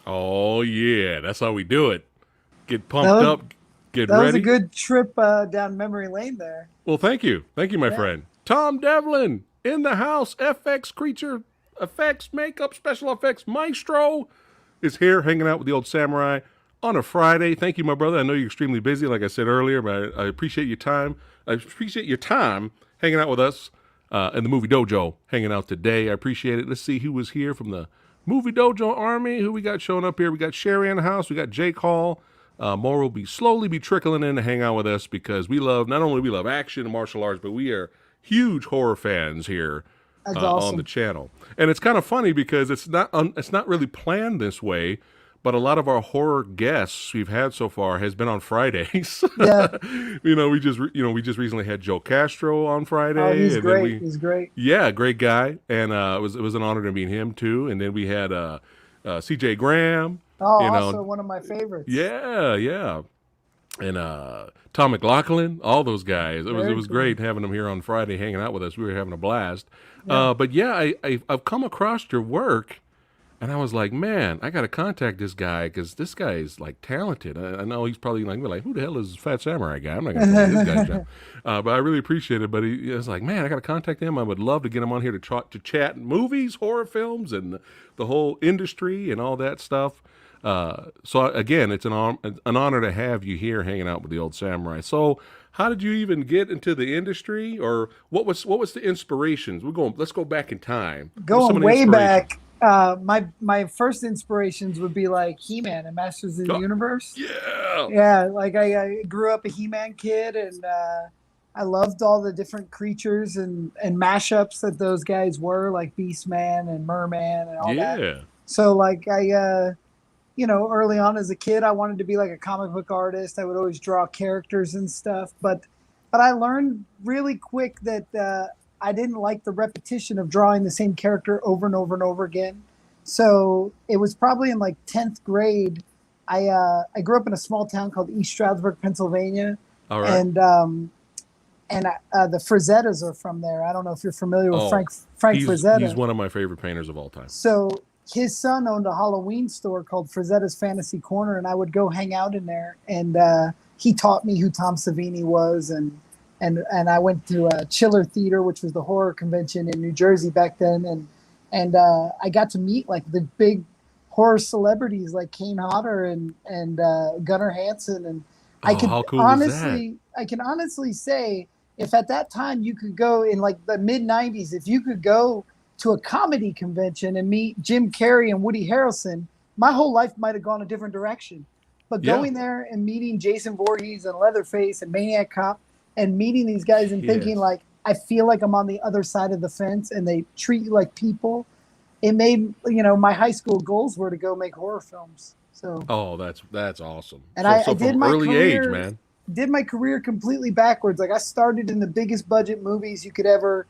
Oh, yeah. That's how we do it. Get pumped up, get That was a ready. good trip down memory lane there. Well, thank you. Thank you, my Yeah. friend. Tom Devlin in the house. FX Creature Effects, Makeup, Special Effects Maestro is here hanging out with the old samurai on a Friday. Thank you, my brother. I know you're extremely busy, like I said earlier, but I appreciate your time. I appreciate your time hanging out with us in the Movie Dojo, hanging out today. I appreciate it. Let's see who was here from the Movie Dojo Army. Who we got showing up here? We got Sherry in the house. We got Jake Hall. More will be slowly be trickling in to hang out with us because we love, not only we love action and martial arts, but we are huge horror fans here That's on the awesome. channel. And it's kind of funny because it's not really planned this way, but a lot of our horror guests we've had so far has been on Fridays. Yeah. We just recently had Joe Castro on Oh, Friday, he's and then great. He's great. yeah, great guy, and it was an honor to meet him too. And then we had C.J. Graham, Oh, you also know, one of my favorites. yeah, yeah, and Tom McLaughlin, all those guys. It Very was cool. great having them here on Friday, hanging out with us. We were having a blast. Yeah. But yeah, I've come across your work, and I was like, man, I got to contact this guy because this guy is like talented. I know he's probably like, who the hell is Fat Samurai guy? I'm not gonna tell you this guy's job. But I really appreciate it. But he was like, man, I got to contact him. I would love to get him on here to chat movies, horror films, and the whole industry and all that stuff. So again, it's an honor to have you here hanging out with the old samurai. So how did you even get into the industry, or what was the inspirations? Let's go back in time. What were some Going of the way inspirations? back, my first inspirations would be like He-Man and Masters of the Oh, Universe. yeah, Yeah, like I grew up a He-Man kid, and I loved all the different creatures and mashups that those guys were, like Beastman and Merman and all that. yeah, So like early on as a kid, I wanted to be like a comic book artist. I would always draw characters and stuff, but I learned really quick that I didn't like the repetition of drawing the same character over and over and over again. So it was probably in like 10th grade. I grew up in a small town called East Stroudsburg, Pennsylvania, all right. and the Frazettas are from there. I don't know if you're familiar with Oh, Frank he's Frazetta. one of my favorite painters of all time. So his son owned a Halloween store called Frazetta's Fantasy Corner, and I would go hang out in there. And he taught me who Tom Savini was, and I went to Chiller Theater, which was the horror convention in New Jersey back then, and I got to meet like the big horror celebrities like Kane Hodder and Gunnar Hansen, and Oh, how cool was that? I can honestly say if at that time you could go in like the mid 90s, if you could go to a comedy convention and meet Jim Carrey and Woody Harrelson, my whole life might have gone a different direction. But Yeah, going there and meeting Jason Voorhees and Leatherface and Maniac Cop and meeting these guys and thinking yes. like I feel like I'm on the other side of the fence and they treat you like people, it made my high school goals were to go make horror films. So Oh, that's awesome. and So I so did from my early age, career man. completely backwards. Like I started in the biggest budget movies you could ever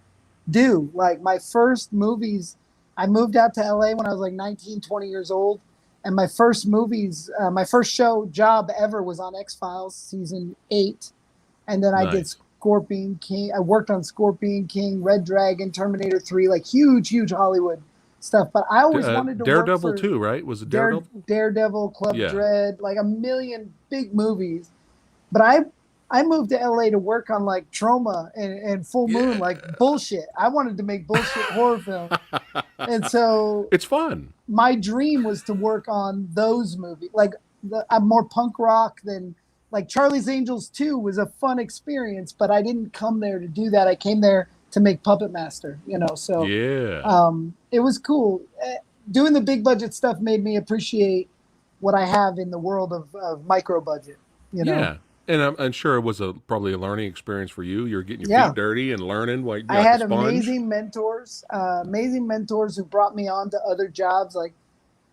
do. Like my first movies, I moved out to LA when I was like 19, 20 years old. And my first movies, my first show job ever was on X-Files season 8. And then I did Nice. Scorpion King. I worked on Scorpion King, Red Dragon, Terminator 3, like huge, huge Hollywood stuff. But I always wanted to work Daredevil for too, right? Was it Daredevil? Daredevil, Club Yeah. Dread, like a million big movies. But I moved to LA to work on like Trauma and Full Moon, Yeah. like bullshit. I wanted to make bullshit horror films. And so It's fun. my dream was to work on those movies. Like I'm more punk rock than like Charlie's Angels 2 was a fun experience, but I didn't come there to do that. I came there to make Puppet Master, So Yeah. it was cool. Doing the big budget stuff made me appreciate what I have in the world of micro budget, Yeah. And I'm sure it was probably a learning experience for you. You're getting your Yeah. feet dirty and learning like I the had sponge. amazing mentors who brought me on to other jobs. Like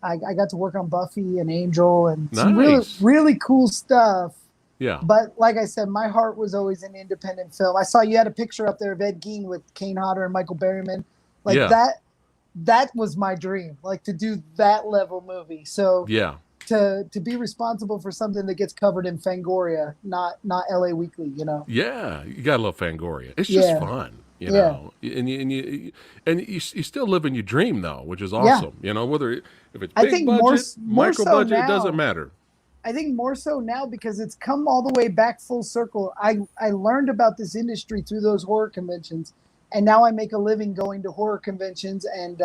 I got to work on Buffy and Angel and some really, Nice. really cool stuff. Yeah. But like I said, my heart was always in independent film. I saw you had a picture up there of Ed Gein with Kane Hodder and Michael Berryman. Like Yeah. that was my dream, like to do that level movie. So Yeah. to be responsible for something that gets covered in Fangoria, not LA Weekly, you know. Yeah. You gotta love Fangoria. It's just Yeah. fun, Yeah. you still live in your dream though, which is Yeah. awesome. Whether if it's I big think budget, more micro so budget, it doesn't now. matter. I think more so now because it's come all the way back full circle. I learned about this industry through those horror conventions, and now I make a living going to horror conventions and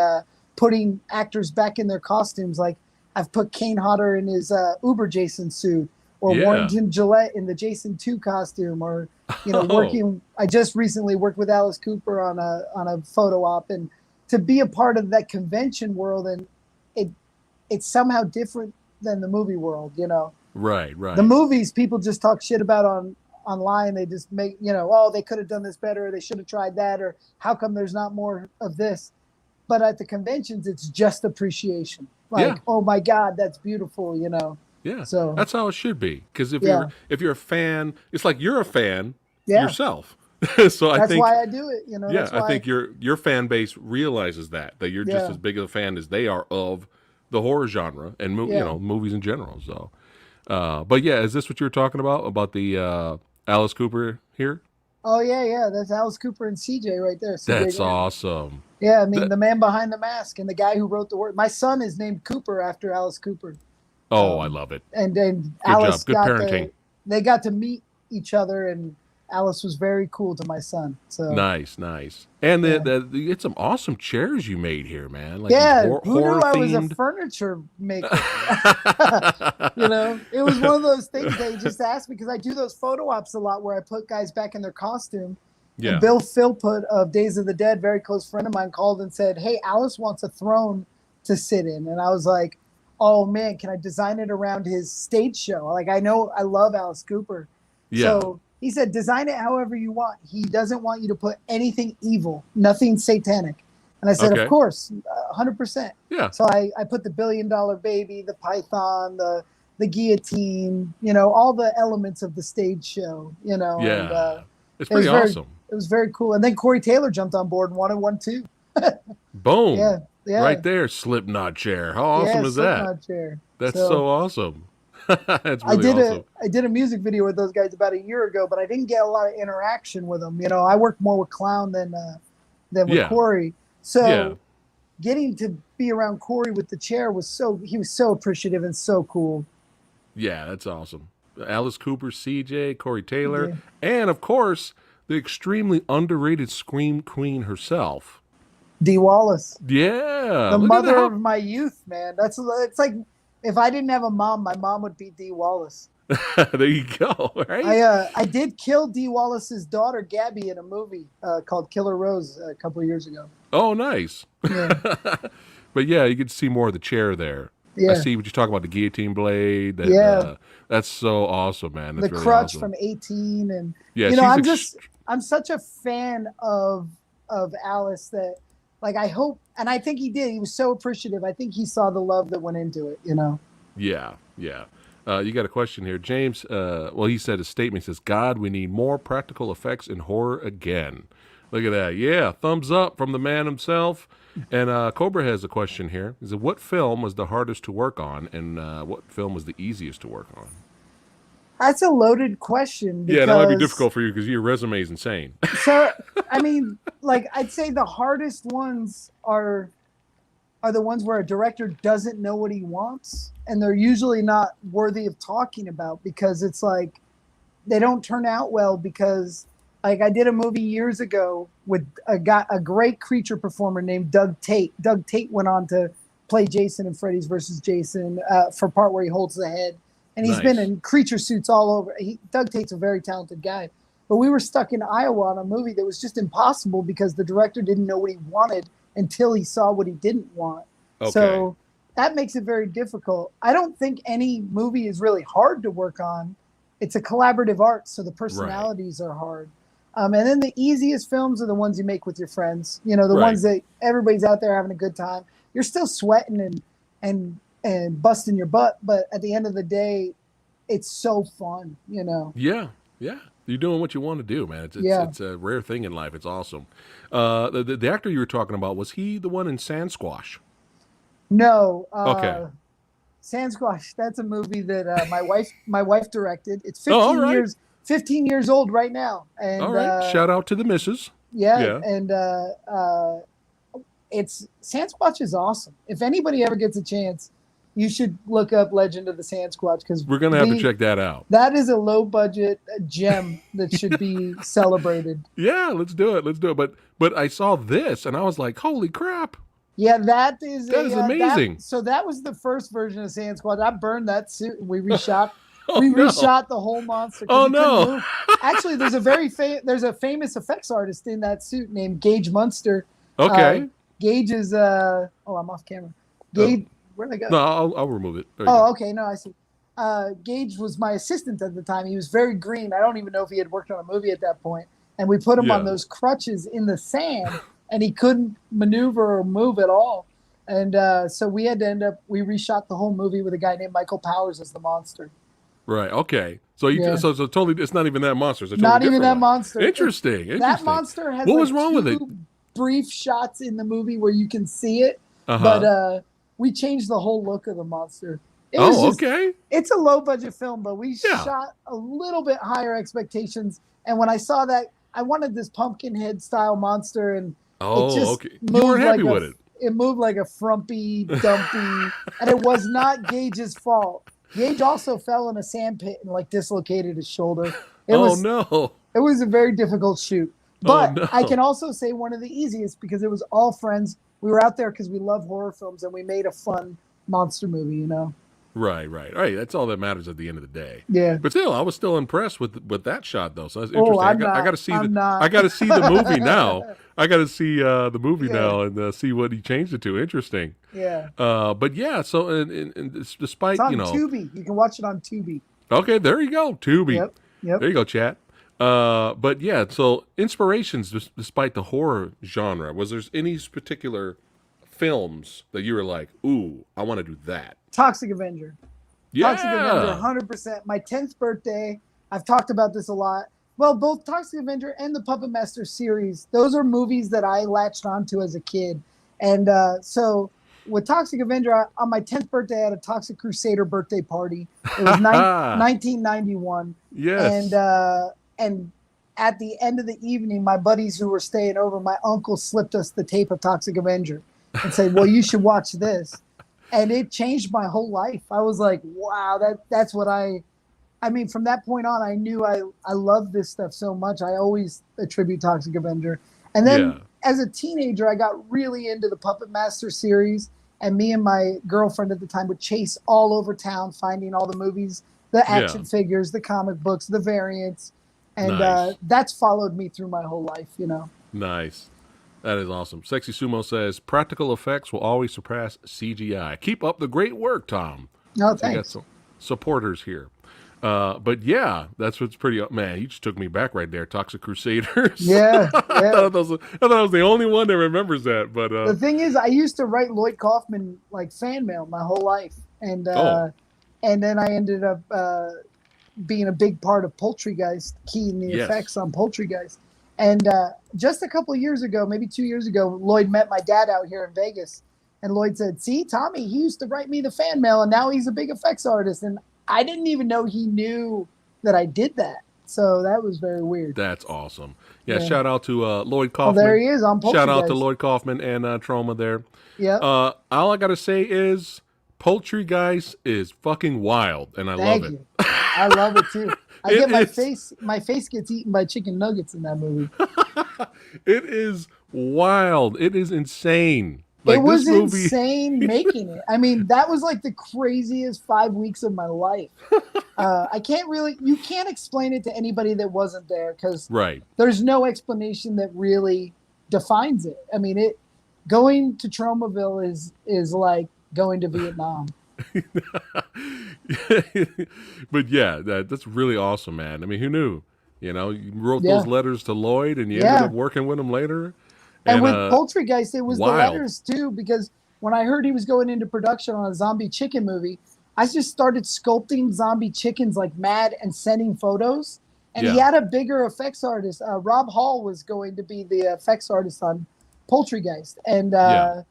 putting actors back in their costumes. Like I've put Kane Hodder in his Uber Jason suit, or Yeah. Warrington Gillette in the Jason 2 costume, or Oh. working. I just recently worked with Alice Cooper on a photo op, and to be a part of that convention world, and it it's somehow different than the movie world, you know. Right. The Right. movies people just talk shit about online. They just make, oh, they could have done this better, or they should have tried that, or how come there's not more of this. But at the conventions it's just appreciation. Yeah. Like, oh my God, that's beautiful, you know. Yeah, So that's how it should be. Because yeah, if you're a fan, it's like you're a fan yeah, yourself. So I that's think, why I do it, you know. yeah, That's I why. think your fan base realizes that you're just Yeah, as big of a fan as they are of the horror genre and yeah. movies in general. So, but yeah, is this what you were talking about the Alice Cooper here? Oh yeah, yeah, that's Alice Cooper and CJ right there, CJ. That's awesome. Yeah, I mean, That, the man behind the mask and the guy who wrote the word. My son is named Cooper after Alice Cooper. oh, I um, love it. and Good Alice job. Good got parenting. to they got to meet each other, and Alice was very cool to my son. So Nice, nice. And yeah, it's some awesome chairs you made here, man. Like these yeah. Who knew horror I was a themed. furniture maker? It was one of those things they just asked me because I do those photo ops a lot where I put guys back in their costume. And Yeah. Bill Philpott of Days of the Dead, very close friend of mine, called and said, "Hey, Alice wants a throne to sit in," and I was like, "Oh man, can I design it around his stage show?" Like I know I love Alice Cooper, Yeah. so he said, "Design it however you want. He doesn't want you to put anything evil, nothing satanic." And I said, "Of Okay. course, 100%." Yeah. So I put the $1 billion baby, the python, the guillotine, all the elements of the stage show, and Yeah. It's it was pretty very awesome. it was very cool. And then Corey Taylor jumped on board and wanted one too. Boom. Yeah, yeah, Right there, Slipknot chair. How awesome yeah, is that? Slipknot chair. That's So so awesome. That's I really did a awesome. I did a music video with those guys about a year ago, but I didn't get a lot of interaction with them. I work more with Clown than with Yeah. Corey. Yeah. So getting to be around Corey with the chair he was so appreciative and so cool. Yeah, that's awesome. Alice Cooper, CJ, Corey Taylor, Yeah. and of course, the extremely underrated Scream Queen herself. Dee Wallace, Yeah. the Look at mother how. of my youth, man. It's like if I didn't have a mom, my mom would be Dee Wallace. There you go. Right? I did kill Dee Wallace's daughter Gabby in a movie called Killer Rose a couple of years ago. Oh, nice. Yeah, But yeah, you get to see more of the chair there. I yeah, see what you talk about, the guillotine blade. yeah. That's so awesome, man. That's The really crutch awesome. from 18, and Yeah, she's I'm such a fan of Alice that like I hope, and I think he did. He was so appreciative. I think he saw the love that went into it. yeah, yeah. You got a question here, James. Well, he said his statement says, "God, we need more practical effects in horror again." Look at that. Yeah, thumbs up from the man himself. And Cobra has a question here. He said, "What film was the hardest to work on, and what film was the easiest to work on?" That's a loaded question Yeah, that might be because difficult for you because your resume is insane. so I mean, like I'd say the hardest ones are the ones where a director doesn't know what he wants, and they're usually not worthy of talking about because it's like they don't turn out well because like I did a movie years ago with a great creature performer named Doug Tate. Doug Tate went on to play Jason in Freddy's versus Jason for part where he holds the head, and he's been Nice. in creature suits all over. Doug Tate's a very talented guy, but we were stuck in Iowa on a movie that was just impossible because the director didn't know what he wanted until he saw what he didn't want. Okay. So that makes it very difficult. I don't think any movie is really hard to work on. it's a collaborative art, so the Right. personalities are hard. And then the easiest films are the ones you make with your friends. You know, the Right. ones that everybody's out there having a good time. You're still sweating and busting your butt, but at the end of the day, it's so fun. You know. Yeah. Yeah. You're doing what you want to do, man. Yeah. It's a rare thing in life. It's awesome. The actor you were talking about, was he the one in Sasquatch? No. Okay. Sasquatch. That's a movie that my wife directed. It's Oh, all right. 15 years old right now, All and right. Shout out to the missus. yeah, Yeah. and it's Sasquatch is awesome. If anybody ever gets a chance, you should look up Legend of the Sasquatch because We're gonna have to check that out. that is a low budget gem that should be celebrated. Yeah, let's do it. Let's do it. But I saw this and I was like, holy crap, Yeah, that is that is that. amazing. So that was the first version of Sasquatch. I burned that suit and we reshot. Oh We no. reshot the whole monster because Oh he couldn't no. move. Actually, there's a famous effects artist in that suit named Gage Munster. Uh, Okay. Gage is I'm off camera. Oh, Gage, where'd I go? no, I'll remove it. There you go. Oh, okay. No, I see. Gage was my assistant at the time. He was very green. I don't even know if he had worked on a movie at that point. And we put him on Yeah. those crutches in the sand, and he couldn't maneuver or move at all. And so we had to we reshot the whole movie with a guy named Michael Powers as the monster. Right. Okay. So Yeah. so totally, it's not even that monster. It's a totally Not even different that one. monster. Interesting. That Interesting. monster has What like was wrong with it? two brief shots in the movie where you can see it, Uh but huh. we changed the whole look of the monster. It was Oh, just okay. it's a low budget film, but we Yeah. shot a little bit higher expectations. And when I saw that, I wanted this pumpkin head style monster, and it Oh, just okay. You moved weren't happy like with it. it moved like a frumpy, dumpy, and it was not Gage's fault. Gage also fell in a sand pit and like dislocated his shoulder. It Oh was no. it was a very difficult shoot. Oh But I no. can also say one of the easiest because it was all friends. We were out there because we love horror films and we made a fun monster movie, you know? Right. Right. Right. That's all that matters at the end of the day. Yeah. But still, I was still impressed with that shot though. So that's Oh, interesting. I got to see I'm not. I got to see the movie now. I got to see the movie Yeah. now and see what he changed it to. Interesting. Yeah. But yeah. So and It's despite on Tubi. You can watch it on Tubi. okay, there you go, Tubi. Yep. Yep. There you go, chat. But yeah. So inspirations, despite the horror genre, was there any particular films that you were like, ooh, I want to do that? Toxic Avenger. Toxic Avenger, Yeah. 100%. My 10th birthday. I've talked about this a lot. Well, both Toxic Avenger and the Puppet Master series, those are movies that I latched onto as a kid. And so with Toxic Avenger, on my 10th birthday, I had a Toxic Crusader birthday party. It was 1991. Yes. And at the end of the evening, my buddies who were staying over, my uncle slipped us the tape of Toxic Avenger and said, well, you should watch this. And it changed my whole life. I was like, wow, that's what I mean, from that point on, I knew I loved this stuff so much. I always attribute Toxic Avenger. And then Yeah. as a teenager, I got really into the Puppet Master series. And me and my girlfriend at the time would chase all over town, finding all the movies, the action figures, the comic books, the variants. And Nice. that's followed me through my whole life, you know. Nice. That is awesome. Sexy Sumo says practical effects will always surpass CGI. Keep up the great work, Tom. No, So you got thanks. some supporters here. But yeah, that's what's pretty. Man, you just took me back right there. Toxic Crusaders. Yeah, I yeah. thought I was the only one that remembers that. But The thing is, I used to write Lloyd Kaufman like fan mail my whole life, and then I ended up being a big part of Poultrygeist, keying the Yes. effects on Poultrygeist. And just a couple of years ago, maybe 2 years ago, Lloyd met my dad out here in Vegas, and Lloyd said, "See, Tommy, he used to write me the fan mail, and now he's a big effects artist." And I didn't even know he knew that I did that. So that was very weird. that's awesome. Yeah, Yeah. shout out to Lloyd Oh, Kaufman. there he is on Poultrygeist. Shout out to Lloyd Kaufman and Trauma there. Yep. All I gotta say is Poultrygeist is fucking wild, and I Thank love it. you. I love it too. I It get is- my face gets eaten by chicken nuggets in that movie. It is wild. It is insane. Like It was this movie. insane making it. I mean, that was like the craziest 5 weeks of my life. You can't explain it to anybody that wasn't there because Right. there's no explanation that really defines it. I mean, going to Tromaville is like going to Vietnam. But yeah, that's really awesome, man. I mean, who knew? You wrote those Yeah, letters to Lloyd, and you ended up yeah. working with him later. And And with Poultrygeist, it was the wild. letters too, because when I heard he was going into production on a zombie chicken movie, I just started sculpting zombie chickens like mad and sending photos. And he Yeah, had a bigger effects artist. Rob Hall was going to be the effects artist on Poultrygeist, yeah.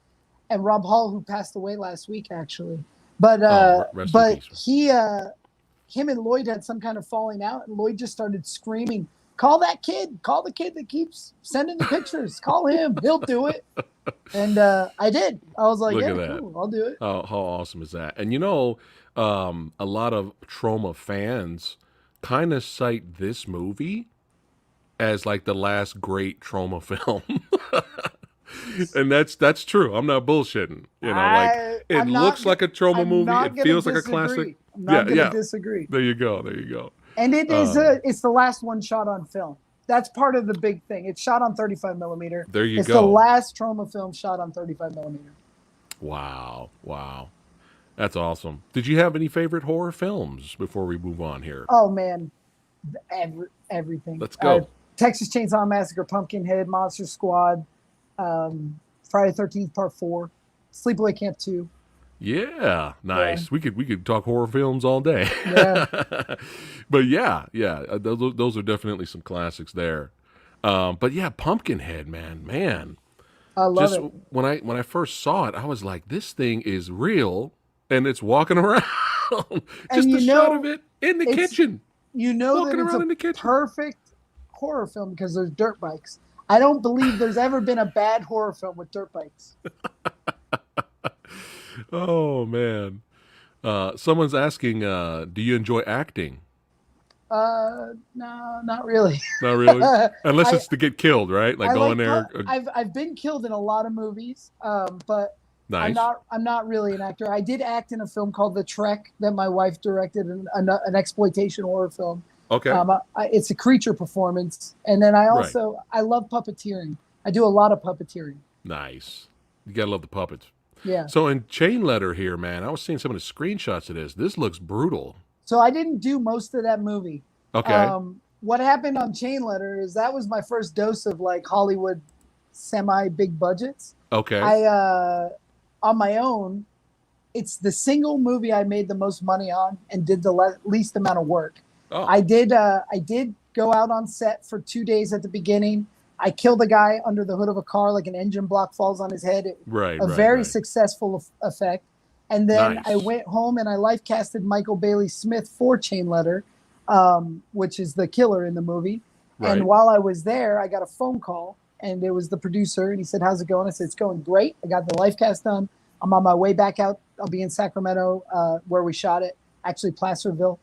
and Rob Hall, who passed away last week, actually. But Oh, uh, rest in but peace. he him and Lloyd had some kind of falling out, and Lloyd just started screaming, "Call that kid! Call the kid that keeps sending the pictures! Call him! He'll do it!" And I did. I was like, Look at "Yeah, that. cool, I'll do it." How awesome is that? And a lot of trauma fans kind of cite this movie as like the last great trauma film. And that's true. I'm not bullshitting. Like it I'm not looks like a trauma I'm movie. It not gonna feels like a classic. disagree. I'm Yeah, not gonna yeah. disagree. There you go. There you go. And Um, it's the last one shot on film. That's part of the big thing. It's shot on 35 millimeter. there you It's the go. last trauma film shot on 35 millimeter. Wow. Wow. That's awesome. Did you have any favorite horror films before we move on here? Oh man, everything. Let's go. Texas Chainsaw Massacre, Pumpkinhead, Monster Squad, Friday 13th Part 4, Sleepaway Camp 2. Yeah, Yeah, nice. We could talk horror films all day. yeah, But yeah, yeah, those are definitely some classics there. But yeah, Pumpkinhead, man. I love Just it. when I first saw it, I was like, this thing is real, and it's walking around. And Just a shot of it in the it's kitchen, that walking it's around a in the kitchen. perfect horror film because there's dirt bikes. I don't believe there's ever been a bad horror film with dirt bikes. Oh man. Someone's asking, do you enjoy acting? No, not really. Not really, unless I it's to get killed, right? Like I going like there. I've been killed in a lot of movies, but Nice. I'm not really an actor. I did act in a film called The Trek that my wife directed, an exploitation horror film. Okay. It's a creature performance, and then Right. I love puppeteering. I do a lot of puppeteering. Nice. You gotta love the puppets. Yeah. So in Chain Letter here, man, I was seeing some of the screenshots of this. This looks brutal. So I didn't do most of that movie. Okay. What happened on Chain Letter is that was my first dose of like Hollywood semi big budgets. Okay. I on my own, it's the single movie I made the most money on and did the least amount of work. Oh. I did go out on set for 2 days at the beginning. I killed a guy under the hood of a car, like an engine block falls on his head. Right. A Right. very Right. successful effect. And then Nice. I went home and I life casted Michael Bailey Smith for Chain Letter, which is the killer in the movie. Right. And while I was there, I got a phone call, and it was the producer, and he said, "How's it going?" I said, "It's going great. I got the life cast done. I'm on my way back out. I'll be in Sacramento, where we shot it, actually Placerville,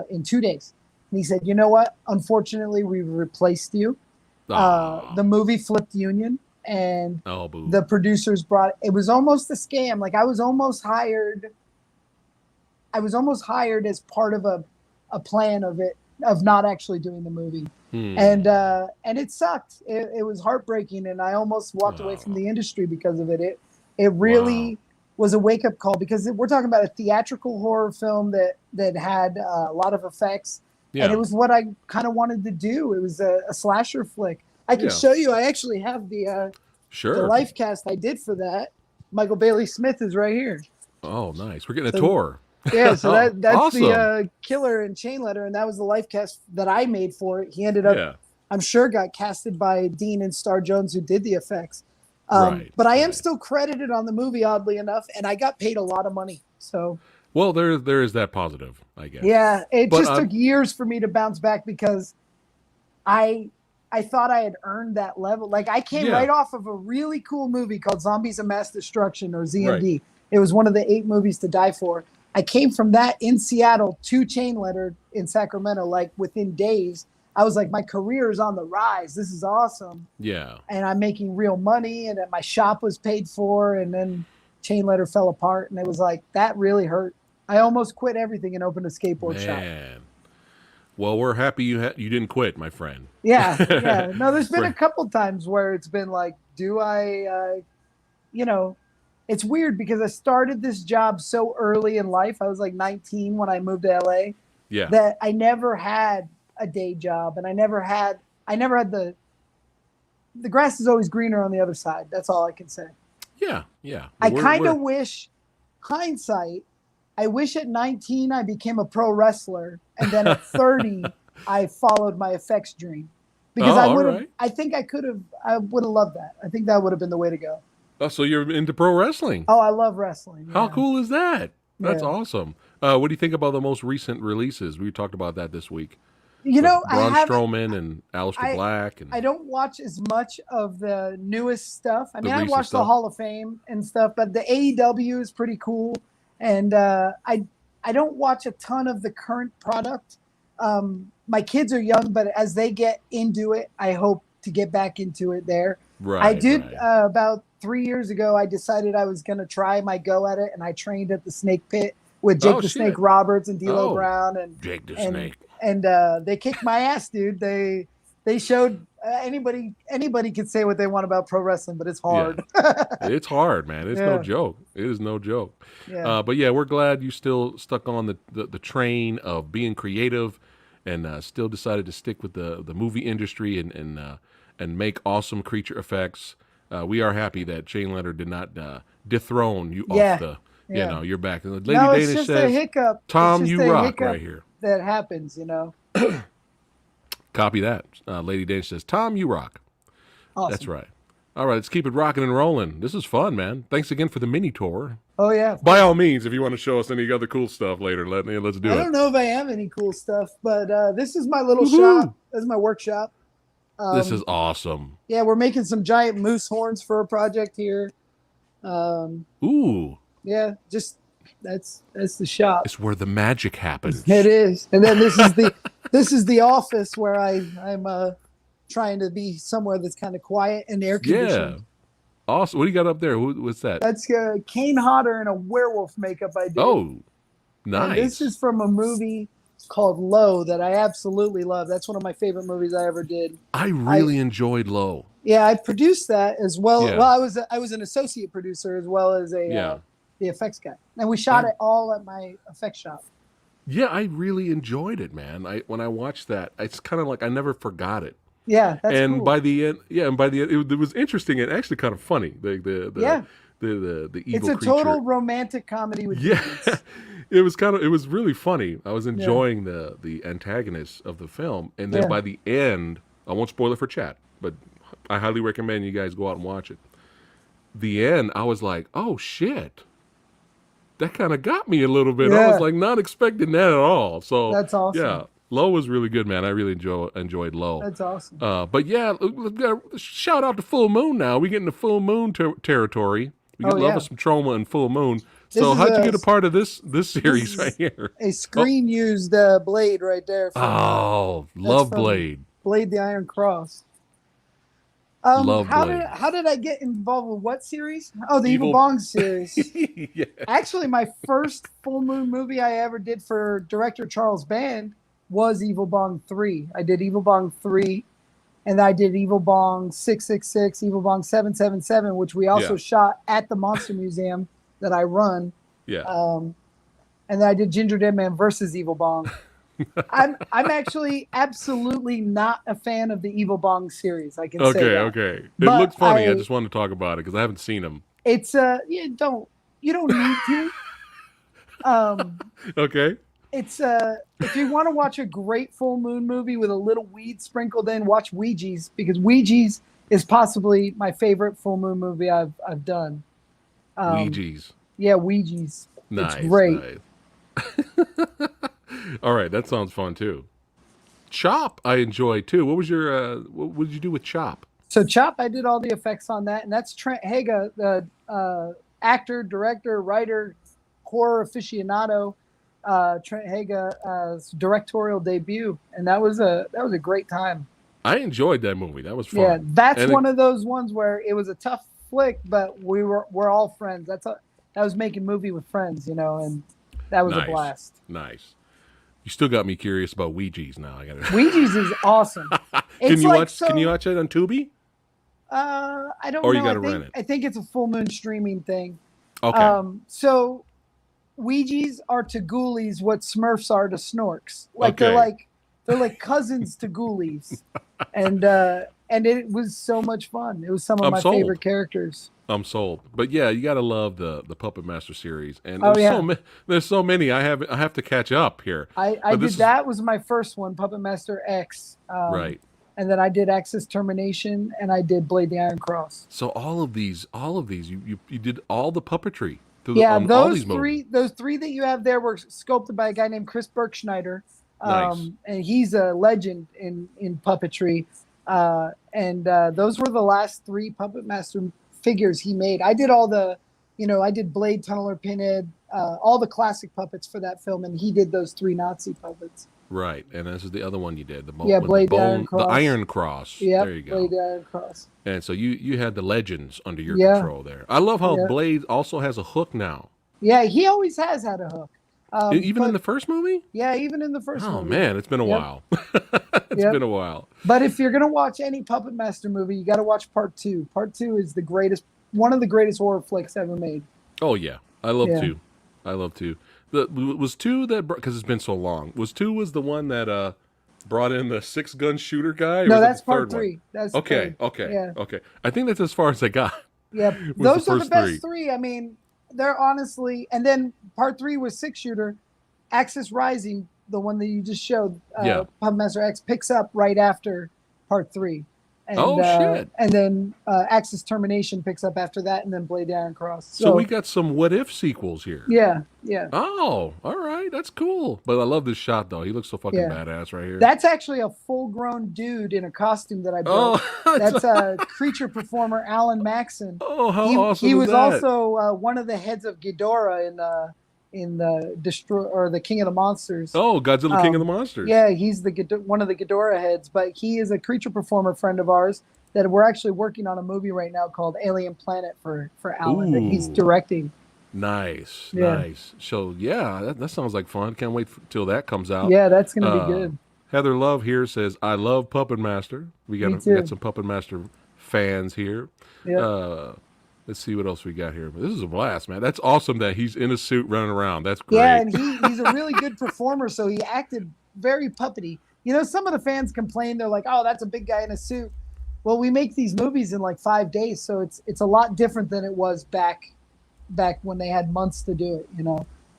in 2 days." And he said, "You know what? Unfortunately, we replaced you." Ah. The movie flipped union, and Oh, boo. the producers brought it was almost a scam. Like I was almost hired. I was almost hired as part of a plan of not actually doing the movie. And it sucked. It was heartbreaking, and I almost walked away from the industry because of it. It really was a wake up call because we're talking about a theatrical horror film that had a lot of effects, Yeah. and it was what I kind of wanted to do. It was a slasher flick. I can Yeah. show you. I actually have the Sure. life cast I did for that. Michael Bailey Smith is right here. Oh, nice. We're getting a So- tour. Yeah, so that's awesome. the killer in Chain Letter, and that was the life cast that I made for it. He ended up, Yeah. I'm sure, got casted by Dean and Star Jones, who did the effects. Right, But I am right. still credited on the movie, oddly enough, and I got paid a lot of money. So Well, there is that positive, I guess. yeah, it But, just took years for me to bounce back because I thought I had earned that level. Like I came Yeah. right off of a really cool movie called Zombies of Mass Destruction, or ZMD. It was one of the 8 movies to die for. I came from that in Seattle to Chain Letter in Sacramento, like within days. I was like, my career is on the rise. This is awesome. Yeah. And I'm making real money, and then my shop was paid for, and then Chain Letter fell apart, and it was like, that really hurt. I almost quit everything and opened a skateboard shop. Man. Well, we're happy you didn't quit, my friend. Yeah, yeah. No, there's been a Right. couple times where it's been like, do I, it's weird because I started this job so early in life. I was like 19 when I moved to LA Yeah. that I never had a day job, and I never had the grass is always greener on the other side. That's all I can say. Yeah. Yeah. I Well, kind we're of wish, hindsight, I wish at 19 I became a pro wrestler, and then at 30 I followed my effects dream, oh, because all right. I would have loved that. I think that would have been the way to go. Oh, so you're into pro wrestling? Oh, I love wrestling. How Yeah, cool is that? That's yeah. awesome. What do you think about the most recent releases? We talked about that this week You with know, I Braun haven't. Strowman and Aleister I Black and I don't watch as much of the newest stuff. I the mean, I recent watch the stuff. Hall of Fame and stuff, but the AEW is pretty cool, and I don't watch a ton of the current product. My kids are young, but as they get into it, I hope to get back into it there. I Right, did right. about 3 years ago. I decided I was going to try my go at it, and I trained at the Snake Pit with Jake Oh the Snake shit. Roberts and D'Lo Oh, Brown, Jake the and Snake. they kicked my ass, dude. They showed anybody could say what they want about pro wrestling, but it's Yeah. hard. It's hard, man. It's no Yeah, joke. It is no joke. yeah, But yeah, we're glad you still stuck on the train of being creative and still decided to stick with the movie industry and make awesome creature effects. We are happy that Shane Leonard did not dethrone you off yeah, the, yeah. your back. Lady No, it's Danish just a says, hiccup. It's Tom, just you a rock right hiccup here. that happens, you know. Copy that. Lady Danish says, Tom, you rock. That's Awesome. right. All right, let's keep it rocking and rolling. This is fun, man. Thanks again for the mini tour. Oh yeah, of By course. all means, if you want to show us any other cool stuff later, let's I do it. don't know if I have any cool stuff, but this is my little shop. Woohoo! This is my workshop. This is Um, awesome. yeah, we're making some giant moose horns for a project here. Um, Ooh, yeah, just that's the shop. it's where the magic It happens. is, and then this is the office where I'm trying to be somewhere that's kind of quiet and air Yeah, conditioned. awesome. What do you got up there? What's that? That's Kane Hodder in a werewolf makeup I did, Oh, and this nice. is from a movie called Low that I absolutely love. That's one of my favorite movies I ever did. I I really enjoyed Low. Yeah, I produced that as well. Yeah, Well, I was an associate producer as well as a yeah. the effects guy, and we shot I it all at my effects shop. yeah, I really enjoyed it, man. I when I watched that, it's kind of like I never forgot it. Yeah, that's And cool. by the end, yeah, and by the end, it was interesting and actually kind of funny. Yeah, The it's evil a total creature. romantic comedy with Yeah, demons. it was really funny. I was Yeah, enjoying the antagonist of the film, and then yeah, by the end, I won't spoil it for chat, but I highly recommend you guys go out and watch it. The end, I was like, oh shit, that kind of got me a little bit. I was yeah. like not expecting that at all. So That's awesome. yeah, Low was really good, man. I really enjoyed Low. That's awesome. But yeah, shout out to Full Moon now. We get into Full Moon territory. We Oh get love yeah, us some trauma and Full Moon. this So is how'd you get a part of this this series right is here? a Oh, screen used blade right there from oh, that's love from Blade, Blade the Iron Cross. love Blade. How did I get involved with what series? Oh, the Evil Evil. Bong series. Yeah. Actually, my first full moon movie I ever did for director Charles Band was Evil Bong 3. I did Evil Bong 3, and I did Evil Bong 666, Evil Bong 777, which we Yeah. also shot at the Monster Museum that I run. Yeah. Um, and then I did Ginger Dead Man versus Evil Bong. I'm actually absolutely not a fan of the Evil Bong series. I can say Okay. that. Okay. It But looked funny. I just wanted to talk about it because I haven't seen them. it's you don't need to. Um, Okay. it's if you want to watch a great full moon movie with a little weed sprinkled in, watch Ouija's, because Ouija's is possibly my favorite full moon movie I've done. Ouija's. Yeah, Ouija's. It's Nice. great. Nice. All right. That sounds fun too. Chop, I enjoy too. What was your? What did you do with Chop? So Chop, I did all the effects on that, and that's Trent Haga, the actor, director, writer, horror aficionado. Trent Haga's directorial debut, and that was a great time. I enjoyed that movie. That was fun. Yeah, that's And one of those ones where it was a tough flick, but we're all friends. That was making movie with friends, you know, and that was a nice, blast. nice. You still got me curious about Ouija's now. I got Ouija's is awesome. Can It's you like watch? Can you watch it on Tubi? I don't Or you know. gotta rent it? I think it's a full moon streaming thing. Okay. So Ouija's are to ghoulies what Smurfs are to Snorks. Like Okay. they're like cousins to ghoulies, and it was so much fun. It was some of I'm my favorite sold. characters. I'm sold. But yeah, you gotta love the Puppet Master series, and Oh yeah, there's so many. I have to catch up here. I But this did is that was my first one, Puppet Master X, right. and then I did Axis Termination, and I did Blade the Iron Cross. So all of these, you did all the puppetry through Yeah, all these movies. those three that you have there were sculpted by a guy named Chris Berkschneider, Nice. and he's a legend in puppetry. And those were the last three Puppet Master figures he made. I did all the, I did Blade, Tunneler, Pinhead, all the classic puppets for that film, and he did those three Nazi puppets. Right, and this is the other one you did. Yeah, Blade the Iron The Cross. Iron Cross. Yep, There you go. Blade the Iron Cross. And so you had the legends under your Yeah, control there. I love how yeah, Blade also has a hook now. yeah. He always has had a hook. Even in But the first movie? yeah, even in the first Oh movie. man, it's been a Yep, while. It's yep. been a while. But if you're gonna watch any Puppet Master movie, you got to watch Part Two. Part Two is one of the greatest horror flicks ever made. Oh yeah, I love Yeah. two. I love two. Was two that because it's been so long. Was the one that brought in the 6-gun shooter guy, or No, was it the that's Part third one? Three. That's Okay, third. okay, Yeah, okay. I think that's as far as I got. yeah. Was the Those are the first best three? three. I mean, they're honestly. And then Part Three was six shooter. Axis Rising, the one that you just showed, Yeah. Puppet Master X picks up right after Part Three, Oh shit. and then Axis Termination picks up after that, and then Blade the Iron Cross. So we So got some what if sequels here. yeah, yeah. Oh, all right, that's cool. But I love this shot though. He looks so fucking Yeah. badass right here. That's actually a full-grown dude in a costume that I built. Oh, That's a creature performer, Alan Maxon. oh, how He awesome he is was that? also one of the heads of Ghidorah in the destroy or the King of the Monsters. Oh, Godzilla King of the Um, Monsters. yeah, he's one of the Ghidorah heads, but he is a creature performer friend of ours that we're actually working on a movie right now called Alien Planet for Alan that he's Ooh, directing. nice, Yeah, nice. So yeah, that sounds like fun. Can't wait till that comes out. yeah, that's gonna be Uh, good. Heather Love here says, "I love Puppet Master." Me We got too. some Puppet Master fans here. Yeah. Uh, let's see what else we got here. This is a blast, man. That's awesome that he's in a suit running around. That's Yeah, great. and he's a really good performer, so he acted very puppety. Some of the fans complain, they're like, "Oh, that's a big guy in a suit." Well, we make these movies in like 5 days, so it's a lot different than it was back when they had months to do it.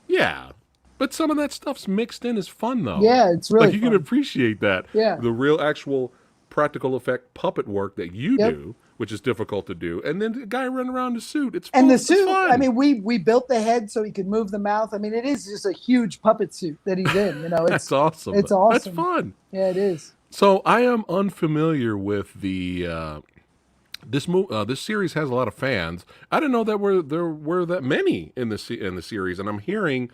Yeah, but some of that stuff's mixed in is fun though. Yeah, it's Like really you can fun. appreciate that Yeah. the real actual practical effect puppet work that you Yep. do, which is difficult to do, and then the guy running around in a suit. It's And fun. the It's suit, I fun. mean, we built the head so he could move the mouth. I mean, it is just a huge puppet suit that he's in. That's awesome. It's That's awesome. fun. Yeah, it is. So I am unfamiliar with the this series has a lot of fans. I didn't know there were that many in the series, and I'm hearing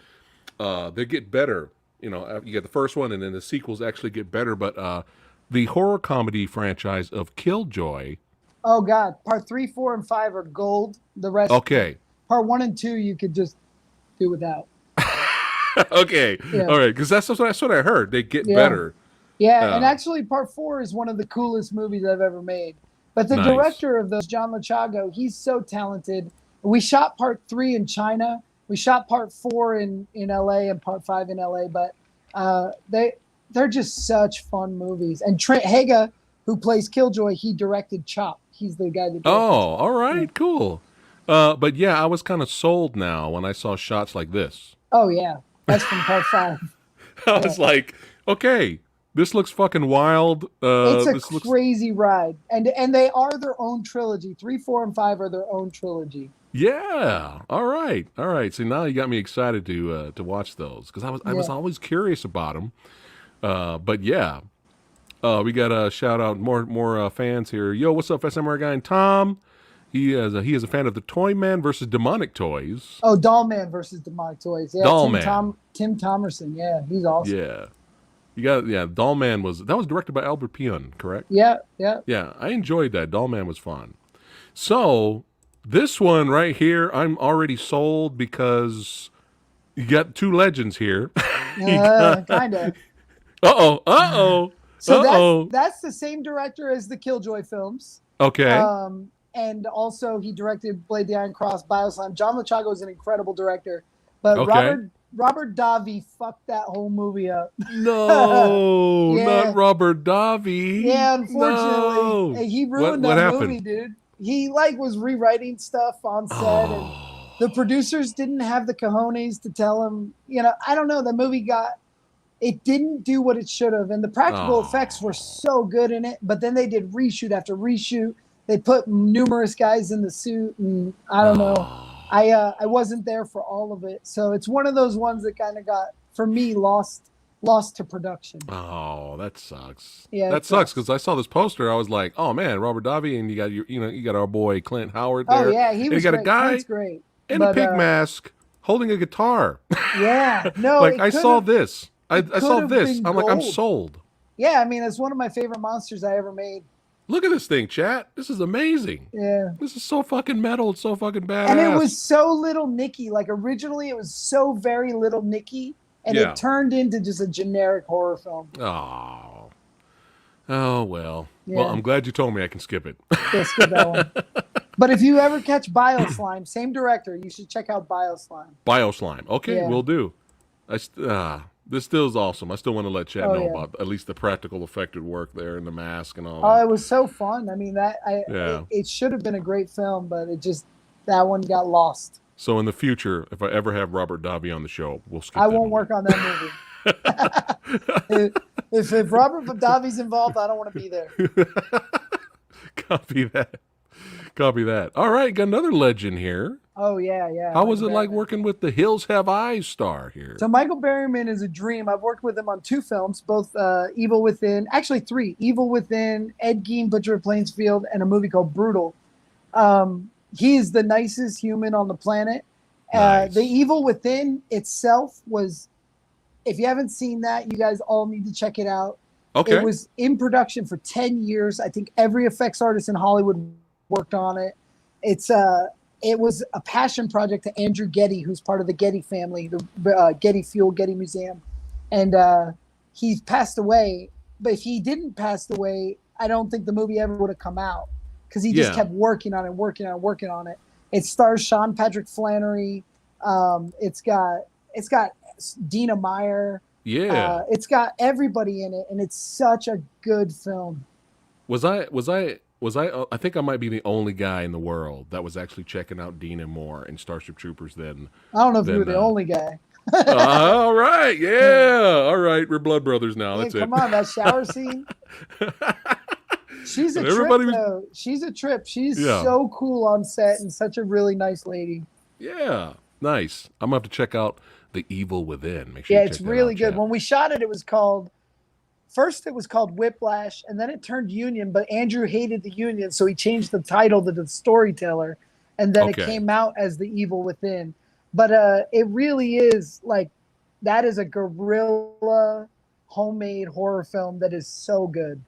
they get better. You get the first one, and then the sequels actually get better. But the horror comedy franchise of Killjoy. Oh God, part 3, 4, and 5 are gold. The rest, Okay, part 1 and 2, you could just do without. okay, Yeah, all right, because that's what I heard. They get yeah, better. yeah. And Uh, actually, part 4 is one of the coolest movies I've ever made. But the nice. director of those, John Lachago, he's so talented. We shot part 3 in China. We shot part 4 in LA and part 5 in LA. But they're just such fun movies. And Trent Haga, who plays Killjoy, he directed Chop. He's the guy that Oh, directed. all Yeah. right, cool. But yeah, I was kind of sold now when I saw shots like this. Oh yeah, that's from part 5. I Yeah. was like, okay, this looks fucking wild. It's a This looks, crazy ride, and they are their own trilogy. 3, 4, and 5 are their own trilogy. yeah. All right, all right. So now you got me excited to watch those because I was Yeah. always curious about them. But yeah, we got a shout out more fans here. Yo, what's up, Samurai Guy and Tom? He is a fan of the Toy Man versus Demonic Toys. Oh, Doll Man versus Demonic Toys. Yeah, Doll Man. Tim Thomerson. Yeah, he's awesome. Yeah, Doll Man was directed by Albert Pion, correct? Yeah, yeah. Yeah, I enjoyed that. Doll Man was fun. So this one right here, I'm already sold because you got two legends here. You got, Kind of. uh So oh. that's the same director as the Killjoy films. Okay. and also he directed Blade the Iron Cross, Bioslam. John Lechago is an incredible director, but Okay. Robert Davi fucked that whole movie up. No, not Yeah, Robert Davi. yeah. Unfortunately, No. he What ruined what that movie, happened? dude. He like was rewriting stuff on set, and the Oh. producers didn't have the cojones to tell him. I don't know. The movie got it didn't do what it should have, and the practical effects were Oh. so good in it. But then they did reshoot after reshoot. They put numerous guys in the suit, and I don't know. Oh. I wasn't there for all of it, so it's one of those ones that kind of got for me lost to production. Oh, that sucks. Yeah, That it sucks sucks. because I saw this poster. I was like, "Oh man, Robert Davi," and you got our boy Clint Howard Oh there, yeah, he and you was got a great. guy Clint's great, in a but pig mask holding a guitar. yeah, no, Like I saw this. it I could saw have this. been I'm like, I'm gold. sold. Yeah, I mean, it's one of my favorite monsters I ever made. Look at this thing, chat. This is amazing. Yeah. This is so fucking metal. It's so fucking And it badass. was so little Nicky. Like originally, it was so very little Nicky, and it Yeah. turned into just a generic horror film. Oh. Oh well. Well, Yeah, I'm glad you told me I can skip it. yeah, skip that one. But if you ever catch Bioslime, same director, you should check out Bioslime. Bioslime. Okay, Yeah. we'll do. This still is awesome. I still want to let Chad Oh know yeah. about at least the practical effective work there and the mask and all Oh, that. it was so fun. I mean, Yeah. it should have been a great film, but that one got lost. So in the future, if I ever have Robert Davi on the show, we'll skip I that won't movie. work on that movie. if Robert Davi's involved, I don't want to be there. Copy that. Copy that. All right, got another legend here. Oh yeah, yeah. How was it Michael like Berryman. working with the Hills Have Eyes star here? So Michael Berryman is a dream. I've worked with him on 2 films, both Evil Within, actually 3, Evil Within, Ed Gein, Butcher of Plainsfield, and a movie called Brutal. He's the nicest human on the planet. Nice. The Evil Within itself was, if you haven't seen that, you guys all need to check it out. Okay. It was in production for 10 years. I think every effects artist in Hollywood worked on it. It was a passion project to Andrew Getty, who's part of the Getty family, the Getty Fuel, Getty Museum. And he's passed away. But if he didn't pass away, I don't think the movie ever would have come out because he just Yeah. kept working on it. It stars Sean Patrick Flannery. It's got Dina Meyer. Yeah. It's got everybody in it, and it's such a good film. I think I might be the only guy in the world that was actually checking out Dina more in Starship Troopers than. I don't know if you were Then, the only guy. All right, yeah, all right, we're blood brothers now. Hey, That's it. come on, that shower scene. She's a And trip, everybody was- though. She's a trip. She's Yeah. so cool on set and such a really nice lady. Yeah, nice. I'm gonna have to check out The Evil Within. Make sure. Yeah, you it's check that really out, good. chat. When we shot it, it was called Whiplash, and then it turned Union, but Andrew hated the Union, so he changed the title to The Storyteller, and then Okay. it came out as The Evil Within. But it really is like that is a guerrilla homemade horror film that is so good.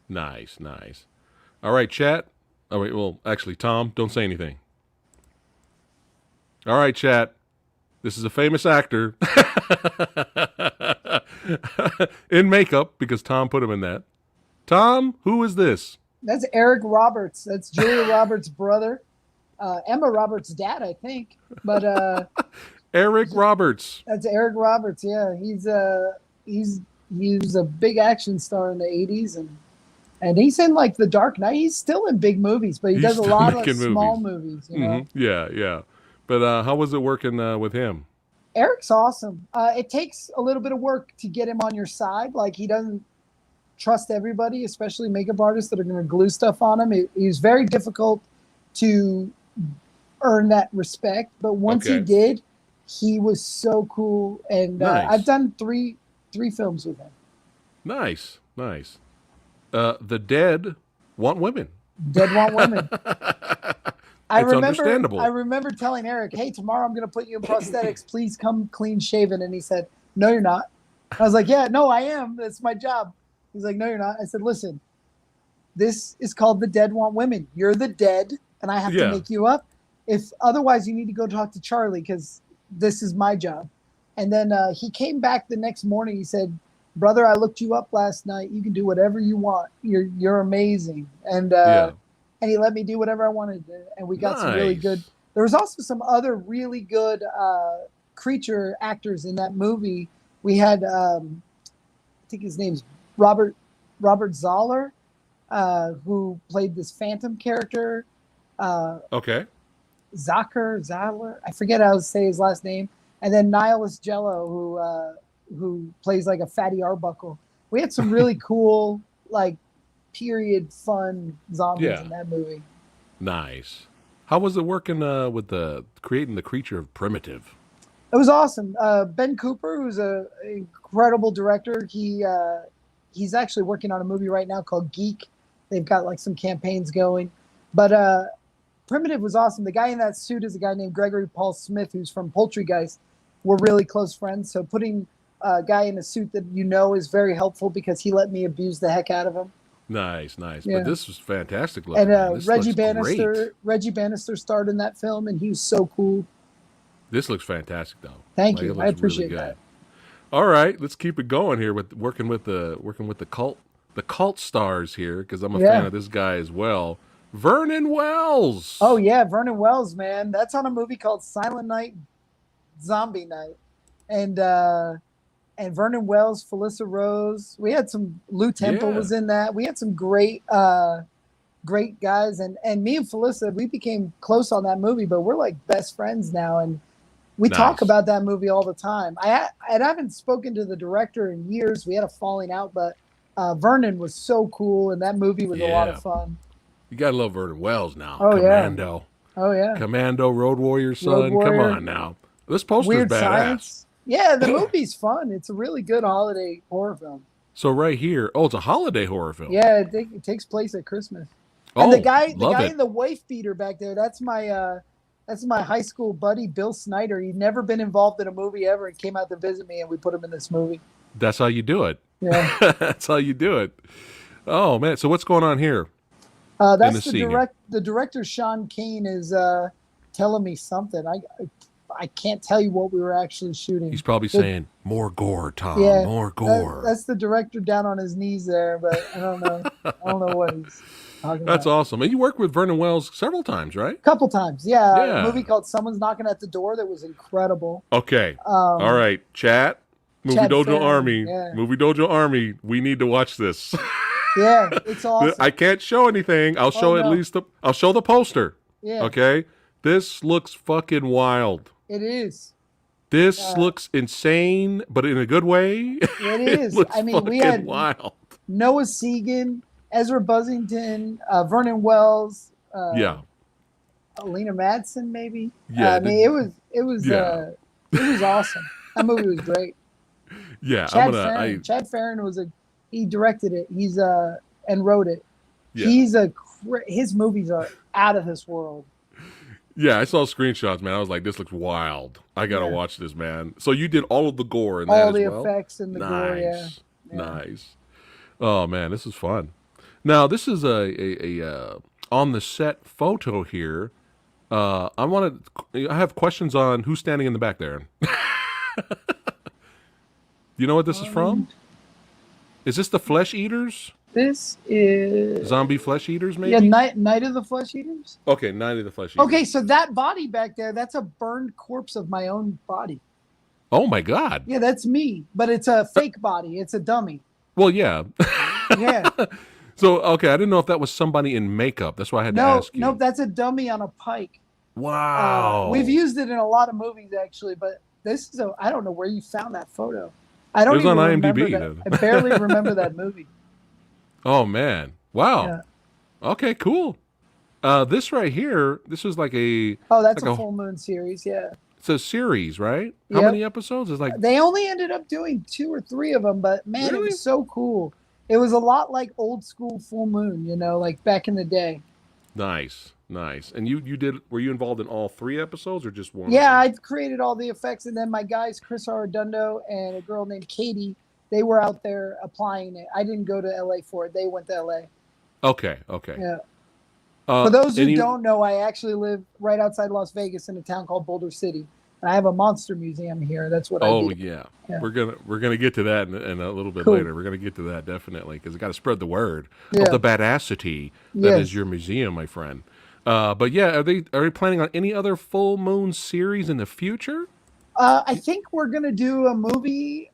Nice, nice. All right, chat. Oh wait, well, actually, Tom, don't say anything. All right, chat. This is a famous actor in makeup because Tom put him in that. Tom, who is this? That's Eric Roberts. That's Julia Roberts' brother. Emma Roberts' dad, I think. But Eric Roberts. that's Eric Roberts. Yeah, he was a big action star in the '80s, and he's in like The Dark Knight. He's still in big movies, but he He's does a still lot of making small movies. You know? Mhm. Yeah, yeah. But how was it working with him? Eric's awesome. It takes a little bit of work to get him on your side. Like he doesn't trust everybody, especially makeup artists that are going to glue stuff on him. He's very difficult to earn that respect, but once he Okay. did, he was so cool. And Nice. I've done three films with him. Nice, nice. The dead want women. Dead Want Women. It's understandable. I remember telling Eric, "Hey, tomorrow I'm going to put you in prosthetics. Please come clean shaven." And he said, "No, you're not." I was like, "Yeah, no, I am. That's my job." He's like, "No, you're not." I said, "Listen, this is called The Dead Want Women. You're the dead, and I have Yeah. to make you up. If otherwise, you need to go talk to Charlie because this is my job." And then he came back the next morning. He said, "Brother, I looked you up last night. You can do whatever you want. You're amazing." And Yeah. and he let me do whatever I wanted, and we got some really good. Nice. There was also some other really good creature actors in that movie. We had, I think his name's Robert Zoller, who played this phantom character. Okay. Zoller, I forget how to say his last name, and then Nihilus Jello, who plays like a fatty Arbuckle. We had some really cool, like, period fun zombies Yeah. in that movie. Nice. How was it working with the creating the creature of Primitive? It was awesome. Ben Cooper, who's an incredible director, he's actually working on a movie right now called Geek. They've got like some campaigns going, but Primitive was awesome. The guy in that suit is a guy named Gregory Paul Smith, who's from Poultrygeist. We're really close friends, so putting a guy in a suit that you know is very helpful because he let me abuse the heck out of him. Nice, nice. Yeah. But this was fantastic looking. Man. And This Reggie looks Bannister, great. Reggie Bannister starred in that film, and he was so cool. This looks fantastic, though. Thank Like, you. it I looks appreciate really good. that. All right, let's keep it going here with working with the cult stars here because I'm a fan of this guy as well. Vernon Wells. Oh yeah, Vernon Wells, man. That's on a movie called Silent Night, Zombie Night, and Vernon Wells, Felissa Rose. We had some. Lou Temple Yeah. was in that. We had some great great guys, and me and Felissa, we became close on that movie, but we're like best friends now, and we talk Nice. about that movie all the time. I haven't spoken to the director in years. We had a falling out, but Vernon was so cool, and that movie was a lot Yeah. of fun. You gotta love Vernon Wells now. Oh, yeah. Commando. Oh yeah, Commando, Road Warrior, son. Road Warrior. Come on now. This poster's Weird badass. Science. Yeah, the movie's fun. It's a really good holiday horror film. So right here, it's a holiday horror film. Yeah, it takes place at Christmas. Oh, And the guy love it. in the wife beater back there, that's my high school buddy, Bill Snyder. He'd never been involved in a movie ever and came out to visit me, and we put him in this movie. That's how you do it. Yeah. That's how you do it. Oh man, so what's going on here? That's the scene the director, Sean Kane, is telling me something. I can't tell you what we were actually shooting. He's probably saying more gore, Tom. Yeah, More gore. That's the director down on his knees there, but I don't know. I don't know what he's talking That's about. awesome. And you worked with Vernon Wells several times, right? Couple times, yeah. Yeah. A movie called Someone's Knocking at the Door that was incredible. Okay. All right, chat. Movie Chad Dojo Farron, Army. yeah. Movie Dojo Army. We need to watch this. Yeah, it's awesome. I can't show anything. I'll show at no. least I'll show the poster. Yeah, Okay? This looks fucking wild. it is. This looks insane, but in a good way. It is. looks I mean, we fucking had wild. Noah Segan, Ezra Buzzington, Vernon Wells, Yeah. Alina Madsen, maybe. Yeah, I mean, it was yeah. it was awesome. That movie was great. Yeah, Chad Farron he directed it. He's and wrote it. Yeah. His movies are out of this world. Yeah, I saw screenshots, man. I was like, this looks wild. I gotta Yeah. watch this, man. So you did all of the gore in All that the as well? effects and the gore, yeah. Nice. Nice. Oh man, this is fun. Now this is a on the set photo here. I have questions on who's standing in the back there. You know what this is from? Is this the Flesh Eaters? This is Zombie Flesh Eaters, maybe? yeah, Night of the Flesh Eaters. Okay, Night of the Flesh Eaters. Okay, so that body back there, that's a burned corpse of my own body. Oh my God. Yeah, that's me, but it's a fake body. It's a dummy. Well, yeah. Yeah. So, okay, I didn't know if that was somebody in makeup. That's why I had to ask you. No, that's a dummy on a pike. Wow. We've used it in a lot of movies actually, but this is I don't know where you found that photo. I don't It was even on remember IMDb, that. then. I barely remember that movie. Oh man. Wow. Yeah. Okay, cool. This right here, this is like a Oh, that's like a full moon series, yeah. it's a series, right? How Yep. many episodes? It's like They only ended up doing 2 or 3 of them, but man, it Really? was so cool. It was a lot like old school full moon, like back in the day. nice. And were you involved in all 3 episodes or just one? Yeah, I've created all the effects, and then my guys, Chris Arredondo and a girl named Katie, they were out there applying it. I didn't go to LA for it. They went to LA. Okay. Yeah. For those who and you- don't know, I actually live right outside Las Vegas in a town called Boulder City. And I have a monster museum here. That's what I Oh do. yeah, Yeah. we're gonna get to that in a little bit Cool. later. We're gonna get to that definitely because I got to spread the word of Yeah. the badacity that is Yes. your museum, my friend. But yeah, are they planning on any other full moon series in the future? I think we're gonna do a movie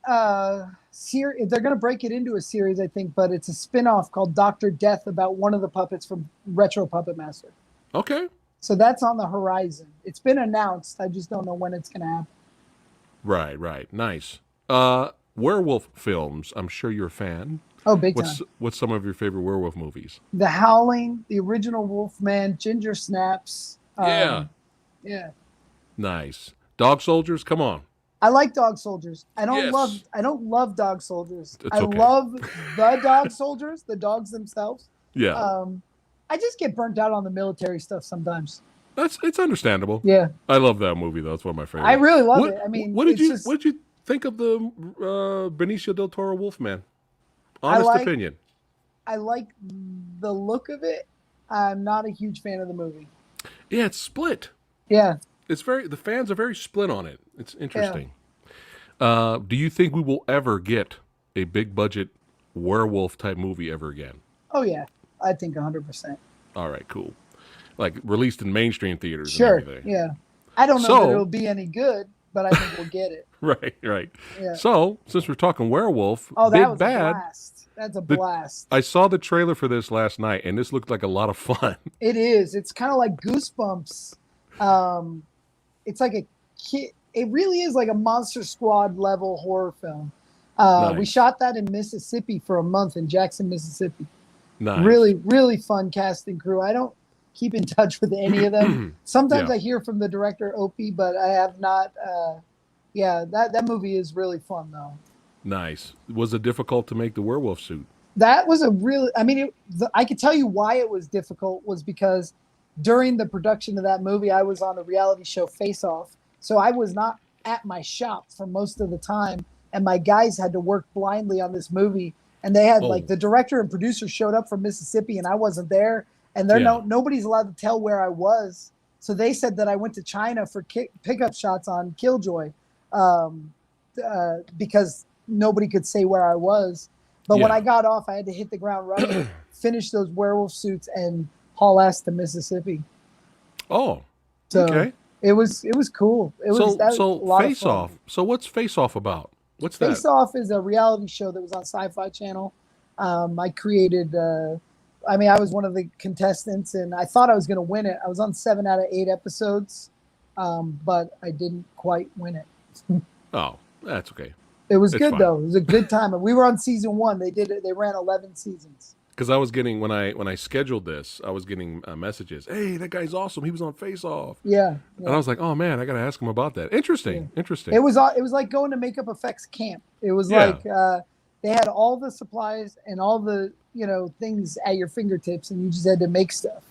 series. They're gonna break it into a series, I think, but it's a spin-off called Doctor Death about one of the puppets from Retro Puppet Master. Okay, So that's on the horizon. It's been announced. I just don't know when it's gonna happen. right, nice. Werewolf films. I'm sure you're a fan. Oh, big time. What's some of your favorite werewolf movies? The Howling, the original Wolfman, Ginger Snaps. Yeah, Yeah. nice. Dog Soldiers. Come on. I like Dog Soldiers. Yes, I don't love Dog Soldiers. it's I okay. love the Dog Soldiers, the dogs themselves. Yeah, Um, I just get burnt out on the military stuff sometimes. it's understandable. Yeah. I love that movie though. It's one of my I favorites. really love What it. I mean, what did it's you just what did you think of the Benicio del Toro Wolfman? I Honest like opinion. I like the look of it. I'm not a huge fan of the movie. Yeah, it's split. Yeah. The fans are very split on it. It's Yeah. interesting. Do you think we will ever get a big budget werewolf type movie ever again? Oh yeah. I think 100%. All right, cool. Like released in mainstream theaters and Sure. everything. Yeah. I don't know that So, it'll be any good, but I think we'll get it. right. Yeah. So, since we're talking werewolf, Oh, that Big was a Bad, blast. That's a the blast. I saw the trailer for this last night, and this looked like a lot of fun. It is. It's kind of like Goosebumps. Um, it's like a kid. It really is like a Monster Squad level horror film. We Nice, shot that in Mississippi for a month in Jackson, Mississippi. nice. Really, really fun cast and crew. I don't keep in touch with any of them. Sometimes Yeah, I hear from the director Opie, but I have not. Yeah, that movie is really fun though. nice. Was it difficult to make the werewolf suit? That was a really. I mean, I could tell you why it was difficult was because during the production of that movie, I was on the reality show Face Off, so I was not at my shop for most of the time, and my guys had to work blindly on this movie. And they had like Oh, the director and producer showed up from Mississippi, and I wasn't there, and they're yeah, nobody's allowed to tell where I was. So they said that I went to China for pickup shots on Killjoy, because nobody could say where I was. But when I yeah. got off, I had to hit the ground running, finish those werewolf suits, and haul ass to Mississippi. Oh, So okay. it was cool. That was a So lot of Face fun. Off. So what's Face Off about? What's that? Face Off is a reality show that was on Sci-Fi Channel. I created. I mean, I was one of the contestants, and I thought I was going to win it. I was on 7 out of 8 episodes, but I didn't quite win it. Oh, that's okay. It was It's good fine. though. It was a good time. And we were on season 1. They did it. They ran 11 seasons. Because I was getting when I scheduled this, I was getting messages. Hey, that guy's awesome. He was on Face Off, Yeah, and yeah, I was like, oh man, I got to ask him about that. yeah. Interesting, It interesting. was it was like going to Makeup Effects camp. It was Yeah, like they had all the supplies and all the things at your fingertips, and you just had to make stuff.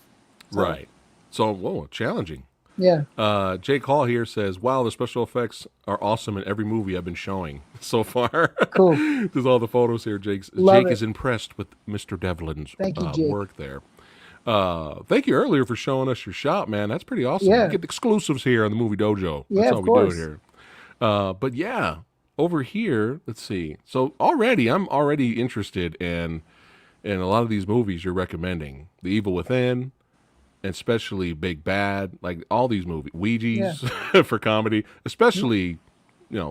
So right. So, whoa, challenging. yeah, Jake Hall here says, "Wow, the special effects are awesome in every movie I've been showing so far." cool. There's all the photos here. Love Jake is it. impressed with Mr. Devlin's Thank you, Jake. work there. Thank you earlier for showing us your shop, man. That's pretty awesome. We Yeah, get exclusives here on the Movie Dojo. That's yeah, how of we do it course. here. But yeah, over here, let's see. So I'm already interested in a lot of these movies you're recommending. The Evil Within, and especially Big Bad, like all these movies, Yeah, Ouija's for comedy, especially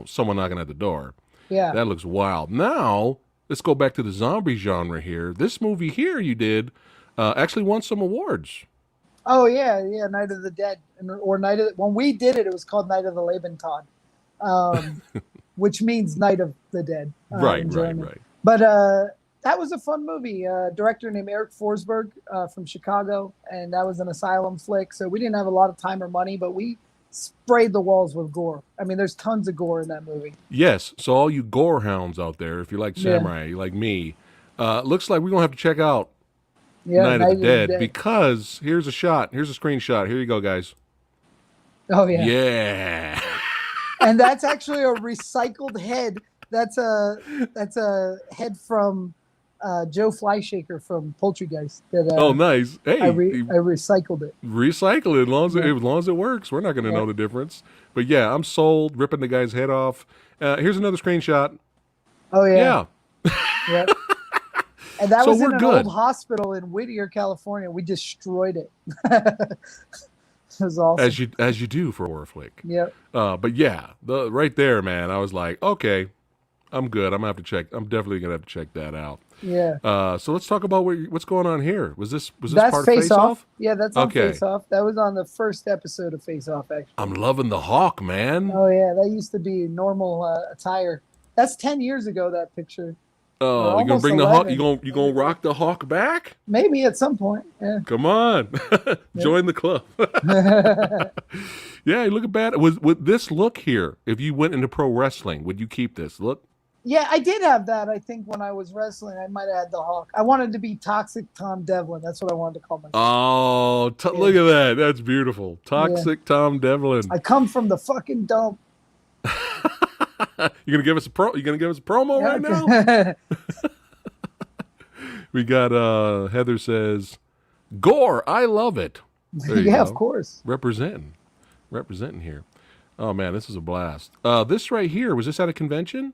someone knocking at the door. yeah. That looks wild. Now let's go back to the zombie genre here. This movie here you did actually won some awards. Oh yeah, yeah. Night of the Dead, or when we did it, it was called Night of the Lebentod, um, which means Night of the Dead Right, in right, German. right. But that was a fun movie. Director named Eric Forsberg from Chicago, and that was an asylum flick. So we didn't have a lot of time or money, but we sprayed the walls with gore. I mean, there's tons of gore in that movie. Yes. So all you gore hounds out there, if you like Yeah, samurai, you like me, looks like we're gonna have to check out yeah. Night of the Night of the Dead Dead. because here's a shot. Here's a screenshot. Here you go, guys. Oh yeah. Yeah. And that's actually a recycled head. That's a head from Joe Flyshaker from Poultrygeist. That Oh, nice. I Hey, I recycled it. recycle it Yeah. as long as it works. We're not going to Yeah. know the difference. But yeah, I'm sold. Ripping the guy's head off. Here's another screenshot. Oh yeah. Yeah. Yeah. And that So was in we're an good. old hospital in Whittier, California. We destroyed it. It was awesome. As you do for a horror flick. Yep. But yeah, the right there, man. I was like, okay, I'm good. I'm gonna have to check. I'm definitely gonna have to check that out. Yeah. So let's talk about what's going on here. Was this That's part of Face Face Off. Off? Yeah, that's on Okay, Face Off. That was on the first episode of Face Off, actually. I'm loving the hawk, man. Oh yeah, that used to be normal attire. That's 10 years ago. That picture, or Oh, you gonna almost bring the hawk? 11. You gonna rock the hawk back? Maybe at some point. Yeah. Come on, join the club. Yeah, you look at bad. With this look here, if you went into pro wrestling, would you keep this look? Yeah, I did have that. I think when I was wrestling, I might have had the hawk. I wanted to be Toxic Tom Devlin. That's what I wanted to call myself. Oh, look at that. That's beautiful. Toxic Tom Devlin. I come from the fucking dump. You gonna give us a promo right now? now? We got Heather says, "Gore, I love it." There you Yeah, go. of course. Representing here. Oh man, this is a blast. This right here, was this at a convention?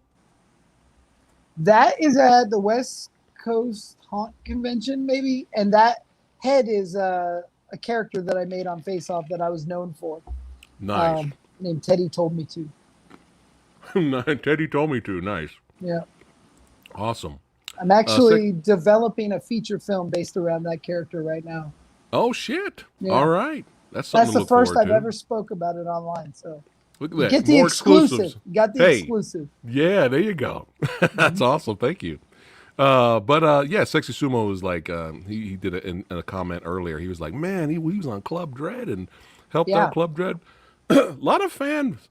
That is at the West Coast Haunt Convention, maybe. And that head is a character that I made on Face Off that I was known for. Nice. Named Teddy Told Me To. Teddy told me to. Nice. Yeah. Awesome. I'm actually developing a feature film based around that character right now. Oh shit! Yeah. All right, that's something. That's to the look first forward I've to. ever spoke about it online. So Look at that. get the More exclusive. exclusives. Got the exclusive. Yeah, there you go. That's awesome. Thank you. But yeah, Sexy Sumo was like, he did it in a comment earlier. He was like, man, he was on Club Dread and helped out Club Dread. A lot of fans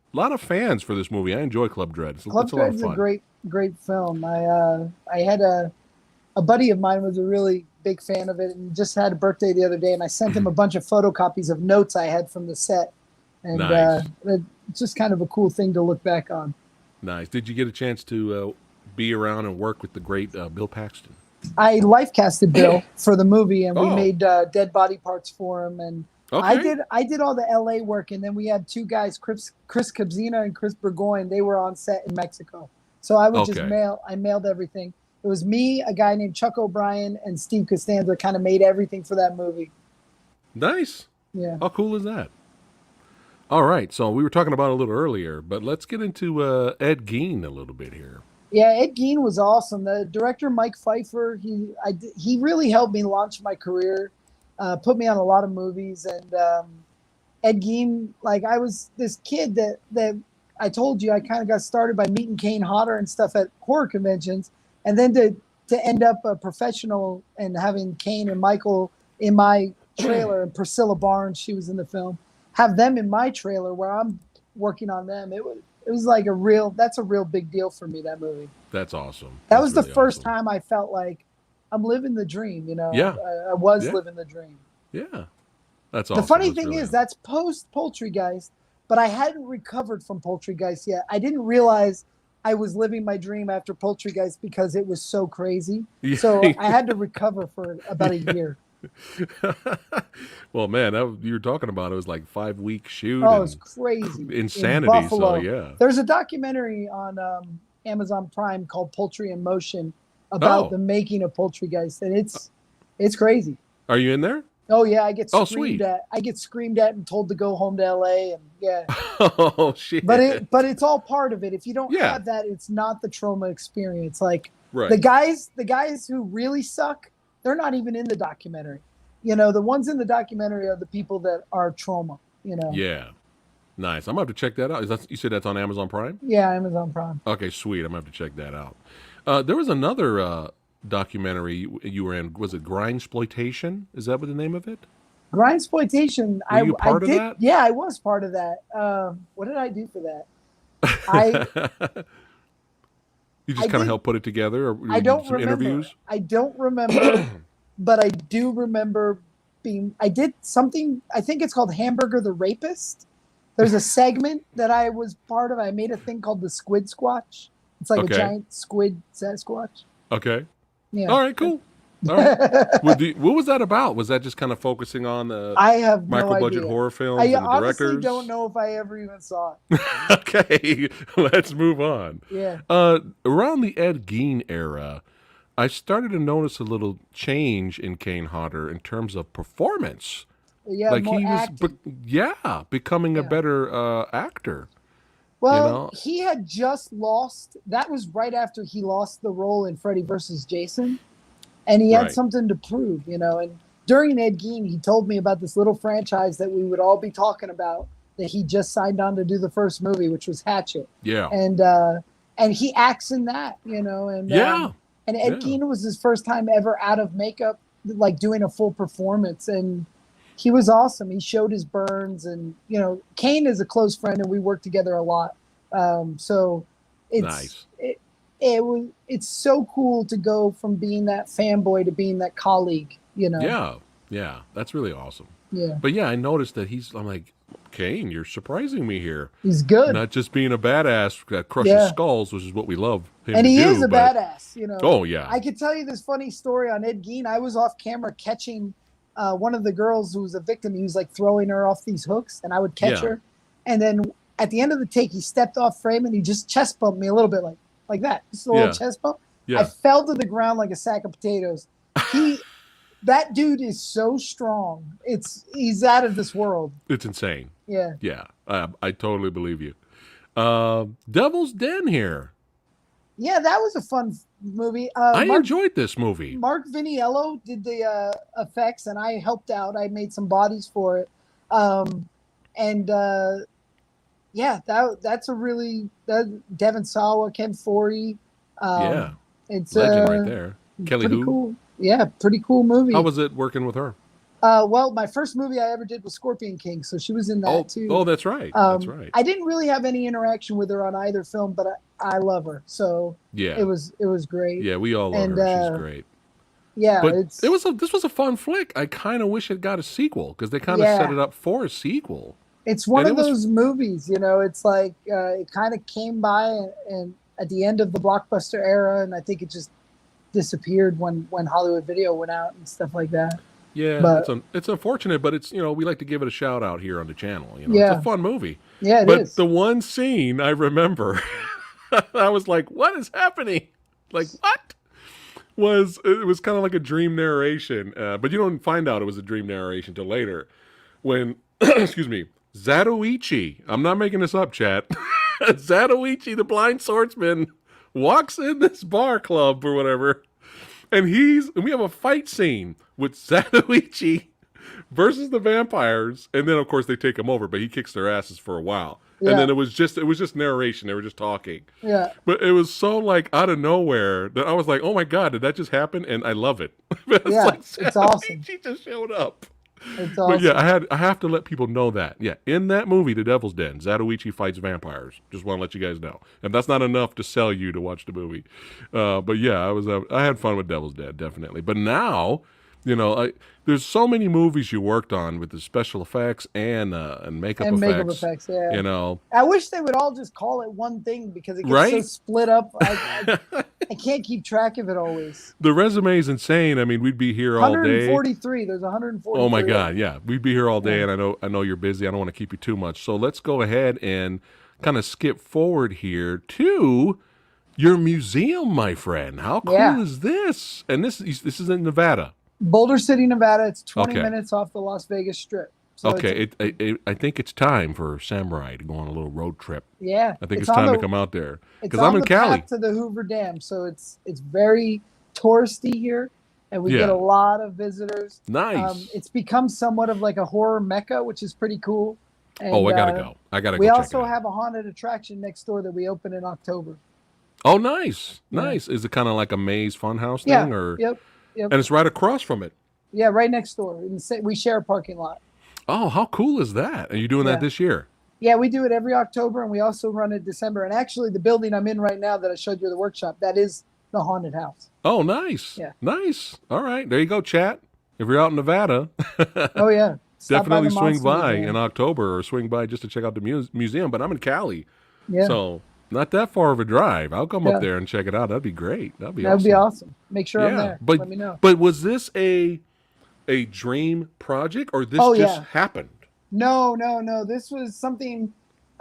for this movie. I enjoy Club Dread. Club it's a lot of Dread's fun. a great film. I had a buddy of mine was a really big fan of it and just had a birthday the other day, and I sent him a bunch of photocopies of notes I had from the set. And Nice. it's just kind of a cool thing to look back on. Nice. Did you get a chance to be around and work with the great Bill Paxton? I life casted Bill for the movie, and we Oh. made dead body parts for him. And Okay. I did all the LA work, and then we had two guys, Chris Cabzina and Chris Burgoyne. They were on set in Mexico, so I would just Okay. mailed everything. It was me, a guy named Chuck O'Brien, and Steve Costanza kind of made everything for that movie. Nice. Yeah. How cool is that? All right. So we were talking about it a little earlier, but let's get into Ed Gein a little bit here. Yeah, Ed Gein was awesome. The director, Mike Pfeiffer, he really helped me launch my career, put me on a lot of movies. And Ed Gein, like I was this kid that I told you I kind of got started by meeting Kane Hodder and stuff at horror conventions. And then to end up a professional and having Kane and Michael in my trailer and Priscilla Barnes, she was in the film, have them in my trailer where I'm working on them. It was like that's a real big deal for me, that movie. That's awesome. That was the really first awesome. time I felt like I'm living the dream, you know? Yeah. I was Yeah. living the dream. Yeah. That's awesome. The funny That's thing really is awesome. that's post Poultrygeist, but I hadn't recovered from Poultrygeist yet. I didn't realize I was living my dream after Poultrygeist because it was so crazy. Yeah. So I had to recover for about a year. Well, man, you were talking about it was like 5-week shoot. Oh, and it's crazy. insanity. In Buffalo. So yeah. There's a documentary on Amazon Prime called Poultry in Motion about the making of Poultrygeist, and it's crazy. Are you in there? Oh yeah, I get Oh, screamed sweet. at. I get screamed at and told to go home to LA, and yeah. Oh shit. But it's all part of it. If you don't Yeah. have that, it's not the trauma experience. Like right. the guys who really suck, they're not even in the documentary. You know, the ones in the documentary are the people that are trauma. You know. Yeah. Nice. I'm gonna have to check that out. You said that's on Amazon Prime? Yeah, Amazon Prime. Okay, sweet. I'm gonna have to check that out. There was another documentary you were in. Was it Grindsploitation? Is that what the name of it? Grindsploitation. Were you part of did, that? Yeah, I was part of that. What did I do for that? You just I kind of did- helped put it together, or you I did don't some remember. interviews? I don't remember, but I do remember I did something, I think it's called Hamburger the Rapist. There's a segment that I was part of. I made a thing called the Squid Squatch. It's like Okay. a giant squid Sasquatch. Okay. Yeah. All right, cool. All right. What was that about? Was that just kind of focusing on the I have no micro budget idea. horror films I and the honestly don't directors? know if I ever even saw it. Okay, let's move on. Yeah. Around the Ed Gein era, I started to notice a little change in Kane Hodder in terms of performance. Yeah, Like more he was, acting. becoming a Yeah. better actor. You Well, know? he had just lost. That was right after he lost the role in Freddy versus Jason, and he had Right. something to prove, you know. And during Ed Gein, he told me about this little franchise that we would all be talking about that he just signed on to do the first movie, which was Hatchet, Yeah. and he acts in that, you know. Yeah. And Ed Yeah. Gein was his first time ever out of makeup, like doing a full performance, and he was awesome. He showed his burns, and you know, Kane is a close friend, and we work together a lot. So it's Nice. it's so cool to go from being that fanboy to being that colleague. You know, Yeah. Yeah. That's really awesome. yeah, But yeah, I noticed that I'm like, Kane, you're surprising me here. he's good. Not just being a badass that crushes Yeah, skulls, which is what we love him and to he is do, a but badass. You know, oh yeah. I could tell you this funny story on Ed Gein. I was off camera catching one of the girls who was a victim. He was like throwing her off these hooks, and I would catch Yeah. her, and then at the end of the take, he stepped off frame and he just chest bumped me a little bit, like that, just a little Yeah. chest bump. I Yeah. fell to the ground like a sack of potatoes. He, that dude is so strong. He's out of this world. It's insane. Yeah, Yeah. I totally believe you. Devil's Den here. yeah, that was a fun movie. I enjoyed this movie. Mark Viniello did the effects, and I helped out. I made some bodies for it, and yeah, that's a really Devin Sawa, Ken Forey. Yeah. It's Legend right there. Kelly pretty Hu. cool. Yeah, pretty cool movie. How was it working with her? Well, my first movie I ever did was Scorpion King, so she was in that too. Oh, that's right. That's right. I didn't really have any interaction with her on either film, but I love her, so Yeah. it was great. Yeah, we all love And, her. She's great. Yeah, But this was a fun flick. I kind of wish it got a sequel because they kind of set Yeah. it up for a sequel. it's one and of it was- those movies, you know. It's like it kind of came by and at the end of the blockbuster era, and I think it just disappeared when Hollywood Video went out and stuff like that. Yeah, But- it's unfortunate, but it's we like to give it a shout out here on the channel. Yeah. It's a fun movie. Yeah, it But is. the one scene I remember, I was like, "What is happening?" Like what? It was kind of like a dream narration, but you don't find out it was a dream narration till later, when excuse me, Zatoichi. I'm not making this up, chat. Zatoichi, the blind swordsman, walks in this bar club or whatever, and we have a fight scene with Zatoichi versus the vampires, and then of course they take him over, but he kicks their asses for a while. Yeah. And then it was just narration. They were just talking. Yeah, But it was so like out of nowhere that I was like, "Oh my god, did that just happen?" And I love it. It's Yeah, like, it's awesome. She just showed up. it's But awesome. yeah, I have to let people know that. Yeah, in that movie, The Devil's Den, Zatoichi fights vampires. Just want to let you guys know. And that's not enough to sell you to watch the movie. But yeah, I had fun with Devil's Den, definitely. But now, there's so many movies you worked on with the special effects and makeup and effects. makeup effects. Yeah, You I wish they would all just call it one thing because it gets so Right? split up. I can't keep track of it always. the resume is insane. I mean, we'd be here all day. 143. There's 143. Oh my God, yeah, we'd be here all day, and I know you're busy. I don't want to keep you too much, so let's go ahead and kind of skip forward here to your museum, my friend. How cool Yeah. is this? And this is in Nevada. Boulder City, Nevada. It's 20 Okay. minutes off the Las Vegas Strip. So Okay, I think it's time for Samurai to go on a little road trip. yeah, I think it's on time the- to come out there It's because on I'm in the Cali. path to the Hoover Dam, so it's very touristy here, and we Yeah. get a lot of visitors. Nice. It's become somewhat of like a horror mecca, which is pretty cool. And, I gotta go. I gotta We go check also it out. have a haunted attraction next door that we open in October. Oh, nice, Yeah. nice. Is it kind of like a maze funhouse Yeah. thing, or? Yep. And it's right across from it. Yeah, right next door. We share a parking lot. Oh, how cool is that? Are you doing Yeah. that this year? Yeah, we do it every October, and we also run it December. And actually, the building I'm in right now that I showed you the workshop, that is the haunted house. Oh, nice. Yeah. Nice. All right. There you go, chat. If you're out in Nevada, Oh yeah, Stop by definitely the swing Monster by Museum. in October or swing by just to check out the museum. But I'm in Cali. Yeah. So Not that far of a drive. I'll come up Yeah, there and check it out. That'd be great. That'd be that would be awesome. awesome. Make sure I'm Yeah, there. but Let me know. but was this a dream project or this Oh just yeah. happened? No, no, no. This was something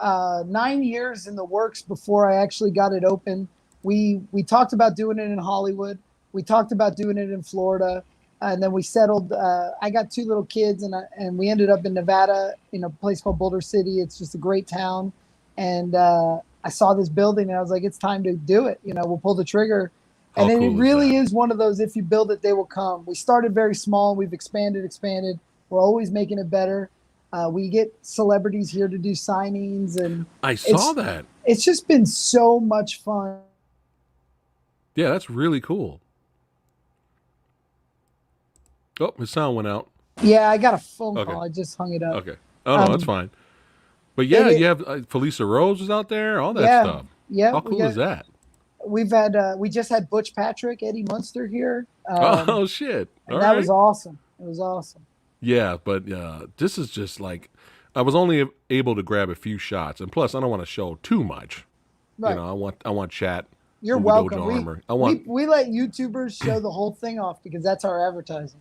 9 years in the works before I actually got it open. We talked about doing it in Hollywood. We talked about doing it in Florida, and then we settled. I got two little kids, and we ended up in Nevada in a place called Boulder City. It's just a great town, and I saw this building, and I was like, it's time to do it. We'll pull the trigger. And How then it cool is really that? is one of those, if you build it, they will come. We started very small. We've expanded. We're always making it better. We get celebrities here to do signings, and I saw it's that. it's just been so much fun. Yeah, that's really cool. Oh, his sound went out. Yeah, I got a phone Okay. call. I just hung it up. Okay. Oh no, that's Um, fine. But it, yeah, you it have Felisa Rose was out there, all that yeah, stuff. yeah. How cool is that? We just had Butch Patrick, Eddie Munster here, Oh shit! All and that was right. awesome. It was awesome. Yeah, but this is just like I was only able to grab a few shots, and plus I don't want to show too much. Right. I want chat. You're Movie welcome. Dojo Armor. I We want we let YouTubers show the whole thing off because that's our advertising.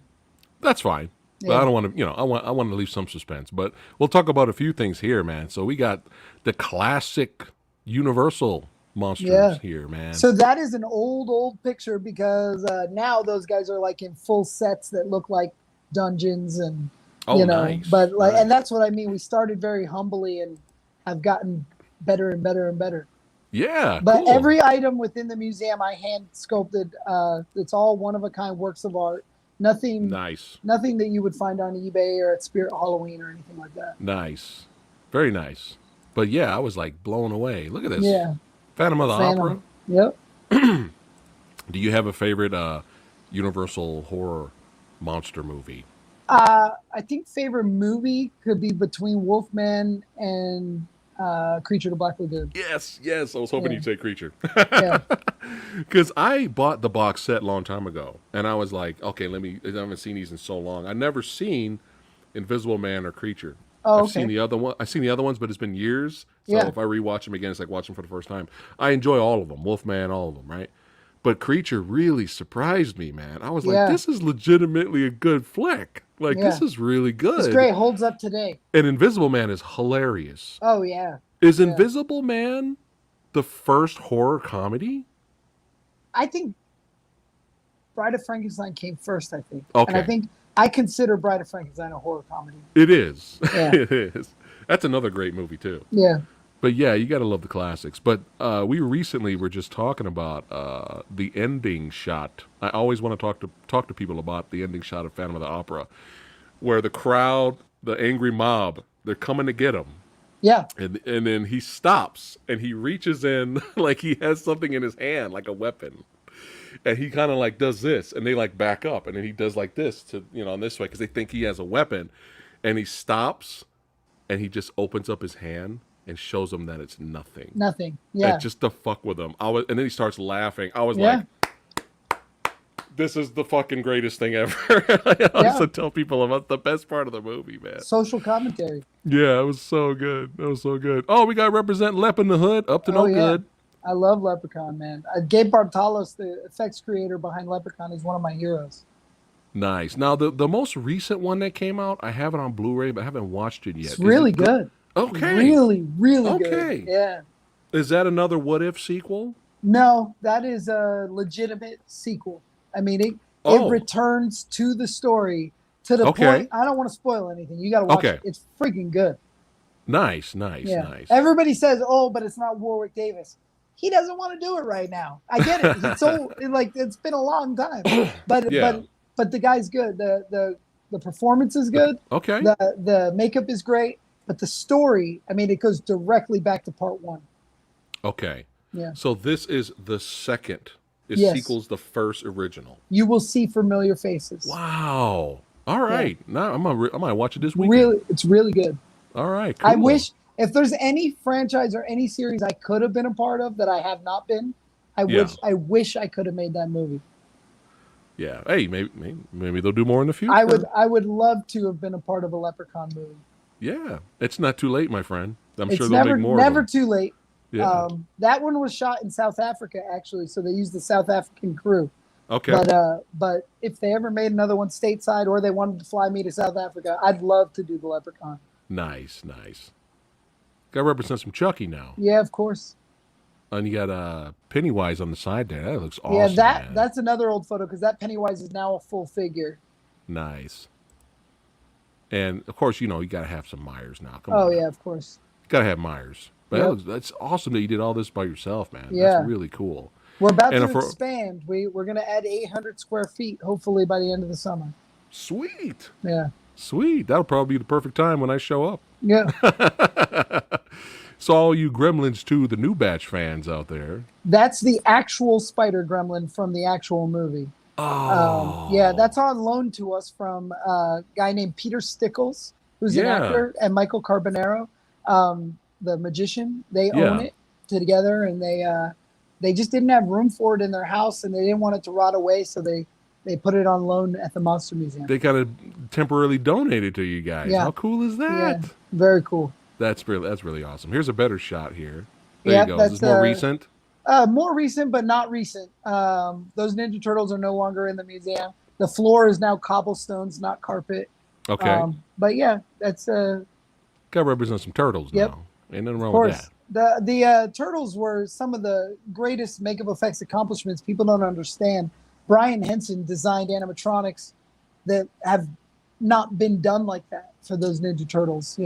that's fine. But I Yeah. don't want to, I want to leave some suspense. But we'll talk about a few things here, man. So we got the classic Universal monsters Yeah. here, man. So that is an old picture because now those guys are like in full sets that look like dungeons and Oh, nice. but like, Nice. and that's what I mean. We started very humbly and have gotten better and better and better. Yeah, But cool. every item within the museum I hand sculpted. It's all one of a kind works of art. Nothing Nice. nothing that you would find on eBay or at Spirit Halloween or anything like that. Nice. Very nice. But yeah, I was like blown away. Look at this. Yeah. Phantom of the Opera. Phantom. Yep. Do you have a favorite Universal horror monster movie? I think favorite movie could be between Wolfman and Creature of the Black Lagoon. Yes, yes. I was hoping Yeah. you'd say Creature. Yeah. Because I bought the box set a long time ago, and I was like, okay, I haven't seen these in so long. I've never seen Invisible Man or Creature. Oh, I've seen okay. the other one. I've seen the other ones, but it's been years. So Yeah. if I rewatch them again, it's like watching for the first time. I enjoy all of them, Wolfman, all of them, right? But Creature really surprised me, man. I was like, Yeah. this is legitimately a good flick. Like, this Yeah. is really good. It's great. Holds up today. And Invisible Man is hilarious. Oh yeah. Is Yeah. Invisible Man the first horror comedy? I think Bride of Frankenstein came first, I think. Okay. And I think I consider Bride of Frankenstein a horror comedy. It is. Yeah. It is. That's another great movie too. Yeah. But yeah, you got to love the classics. But we recently were just talking about the ending shot. I always want to talk to people about the ending shot of Phantom of the Opera, where the crowd, the angry mob, they're coming to get him, Yeah. and then he stops and he reaches in like he has something in his hand, like a weapon, and he kind of like does this, and they like back up, and then he does like this to in this way because they think he has a weapon, and he stops, and he just opens up his hand and shows them that it's nothing. Nothing. Yeah. And just to fuck with him. And then he starts laughing. I was Yeah. like, this is the fucking greatest thing ever. I also tell people about the best part of the movie, man. Social commentary. Yeah, it was so good. It was so good. Oh, we got to represent Lep in the Hood. Up to no Oh, yeah. good. I love Leprechaun, man. Gabe Bartalos, the effects creator behind Leprechaun, is one of my heroes. Nice. Now, the most recent one that came out, I have it on Blu-ray, but I haven't watched it yet. It's really it good. Okay. Really, really Okay. good. Yeah. Is that another What If sequel? No, that is a legitimate sequel. I mean, it Oh. returns to the story to the Okay. point. I don't want to spoil anything. You got to watch Okay. it. It's freaking good. Nice. Yeah. Nice. Everybody says, "Oh, but it's not Warwick Davis." He doesn't want to do it right now. I get it. It's so like it's been a long time, but Yeah. but the guy's good. The performance is good. Okay. The makeup is great, but the story, I mean, it goes directly back to part one. Okay. Yeah. So this is the second. It Yes. sequels the first original. You will see familiar faces. Wow. All right. Now I'm gonna watch it this weekend. Really, it's really good. All right. Cool. I wish if there's any franchise or any series I could have been a part of that I have not been, I wish I could have made that movie. Yeah. Hey, maybe they'll do more in the future. I would love to have been a part of a Leprechaun movie. Yeah. It's not too late, my friend. I'm It's sure they'll make more. never of them. too late. Yeah. That one was shot in South Africa, actually, so they used the South African crew. Okay. But if they ever made another one stateside or they wanted to fly me to South Africa, I'd love to do the Leprechaun. Nice, nice. Got to represent some Chucky now. Yeah, of course. And you got Pennywise on the side there. That looks Yeah, awesome, man. that's another old photo because that Pennywise is now a full figure. Nice. And of course, you got to have some Myers now. Come Oh on. yeah, of course. Got to have Myers. But Yep. that's awesome that you did all this by yourself, man. Yeah. That's really cool. We're about And to expand. We're going to add 800 square feet, hopefully by the end of the summer. Sweet. Yeah. Sweet. That'll probably be the perfect time when I show up. Yeah. So all you Gremlins 2, the new batch fans out there. That's the actual Spider Gremlin from the actual movie. Oh. Yeah, that's on loan to us from a guy named Peter Stickles, who's an actor, and Michael Carbonaro, the magician. They own it together, and they just didn't have room for it in their house, and they didn't want it to rot away, so they put it on loan at the Monster Museum. They kind of temporarily donated to you guys. Yeah. How cool is that? Yeah, very cool. That's really awesome. Here's a better shot here. There you go. Is this more recent? More recent, but not recent. Those Ninja Turtles are no longer in the museum. The floor is now cobblestones, not carpet. Okay. But yeah, that's got to represent some turtles now. Ain't nothing wrong with that. The turtles were some of the greatest makeup effects accomplishments people don't understand. Brian Henson designed animatronics that have not been done like that for those Ninja Turtles.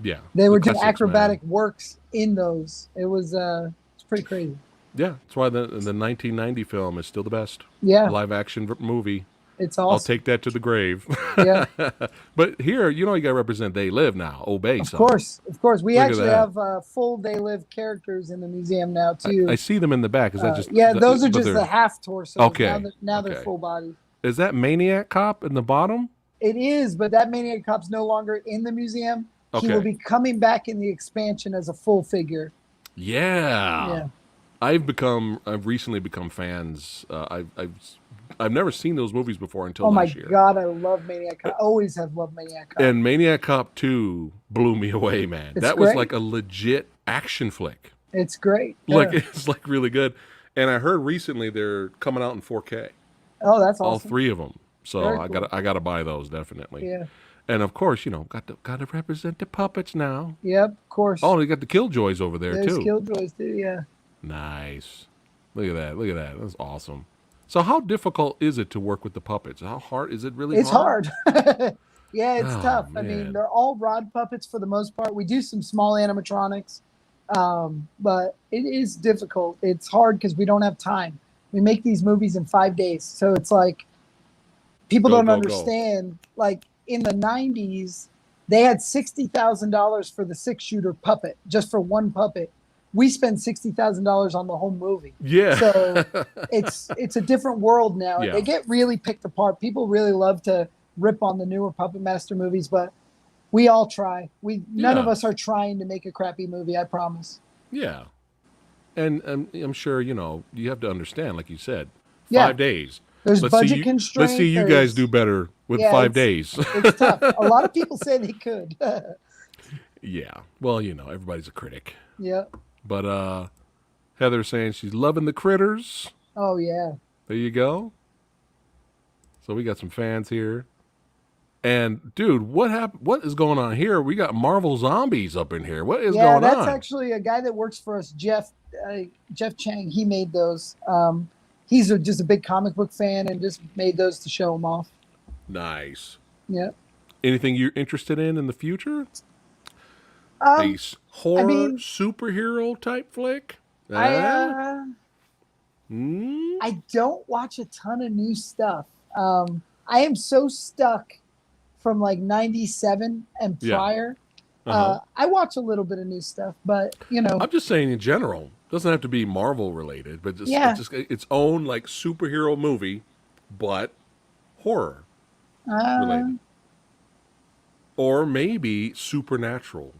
Yeah. They were doing acrobatic works in those. It was it's pretty crazy. Yeah, that's why the 1990 film is still the best. Yeah. Live action movie. It's awesome. I'll take that to the grave. Yeah. But here, you got to represent They Live now. Obey Of course. We Look actually have full They Live characters in the museum now, too. I see them in the back. Is that just... Yeah, those are just the half torso. Okay. Now they're full body. Is that Maniac Cop in the bottom? It is, but that Maniac Cop's no longer in the museum. Okay. He will be coming back in the expansion as a full figure. Yeah. I've recently become fans. I've never seen those movies before until last year. Oh my God, I love Maniac Cop. I always have loved Maniac Cop. And Maniac Cop 2 blew me away, man. That was like a legit action flick. It's great. Like it's like really good. And I heard recently they're coming out in 4K. Oh, that's awesome. All three of them. So Very I cool. got to buy those definitely. Yeah. And of course, got to represent the puppets now. Yep, of course. Oh, they got the Killjoys over there too. Killjoys too, yeah. Nice. Look at that. That's awesome. So how difficult is it to work with the puppets? How hard is it really? It's hard. Yeah, it's tough. Man. I mean, they're all rod puppets for the most part. We do some small animatronics, but it is difficult. It's hard because we don't have time. We make these movies in 5 days, so it's like people don't understand. Like in the 90s, they had $60,000 for the 6-shooter puppet, just for one puppet. We spend $60,000 on the whole movie. Yeah. So it's a different world now. Yeah. They get really picked apart. People really love to rip on the newer Puppet Master movies, but we all try. None of us are trying to make a crappy movie, I promise. Yeah. And I'm sure, you have to understand, like you said, 5 days. There's budget constraints. Let's see you guys do better with 5 days. It's tough. A lot of people say they could. Yeah. Well, everybody's a critic. Yeah. But Heather's saying she's loving the critters. Oh, yeah. There you go. So we got some fans here. And, dude, what happened? What is going on here? We got Marvel Zombies up in here. What is going on? Yeah, that's actually a guy that works for us, Jeff Chang. He made those. He's just a big comic book fan and just made those to show him off. Nice. Yeah. Anything you're interested in the future? A horror superhero type flick? I don't watch a ton of new stuff. I am so stuck from like 97 and prior. I watch a little bit of new stuff, but I'm just saying in general. Doesn't have to be Marvel related, but it's just its own like superhero movie, but horror related, or maybe supernatural.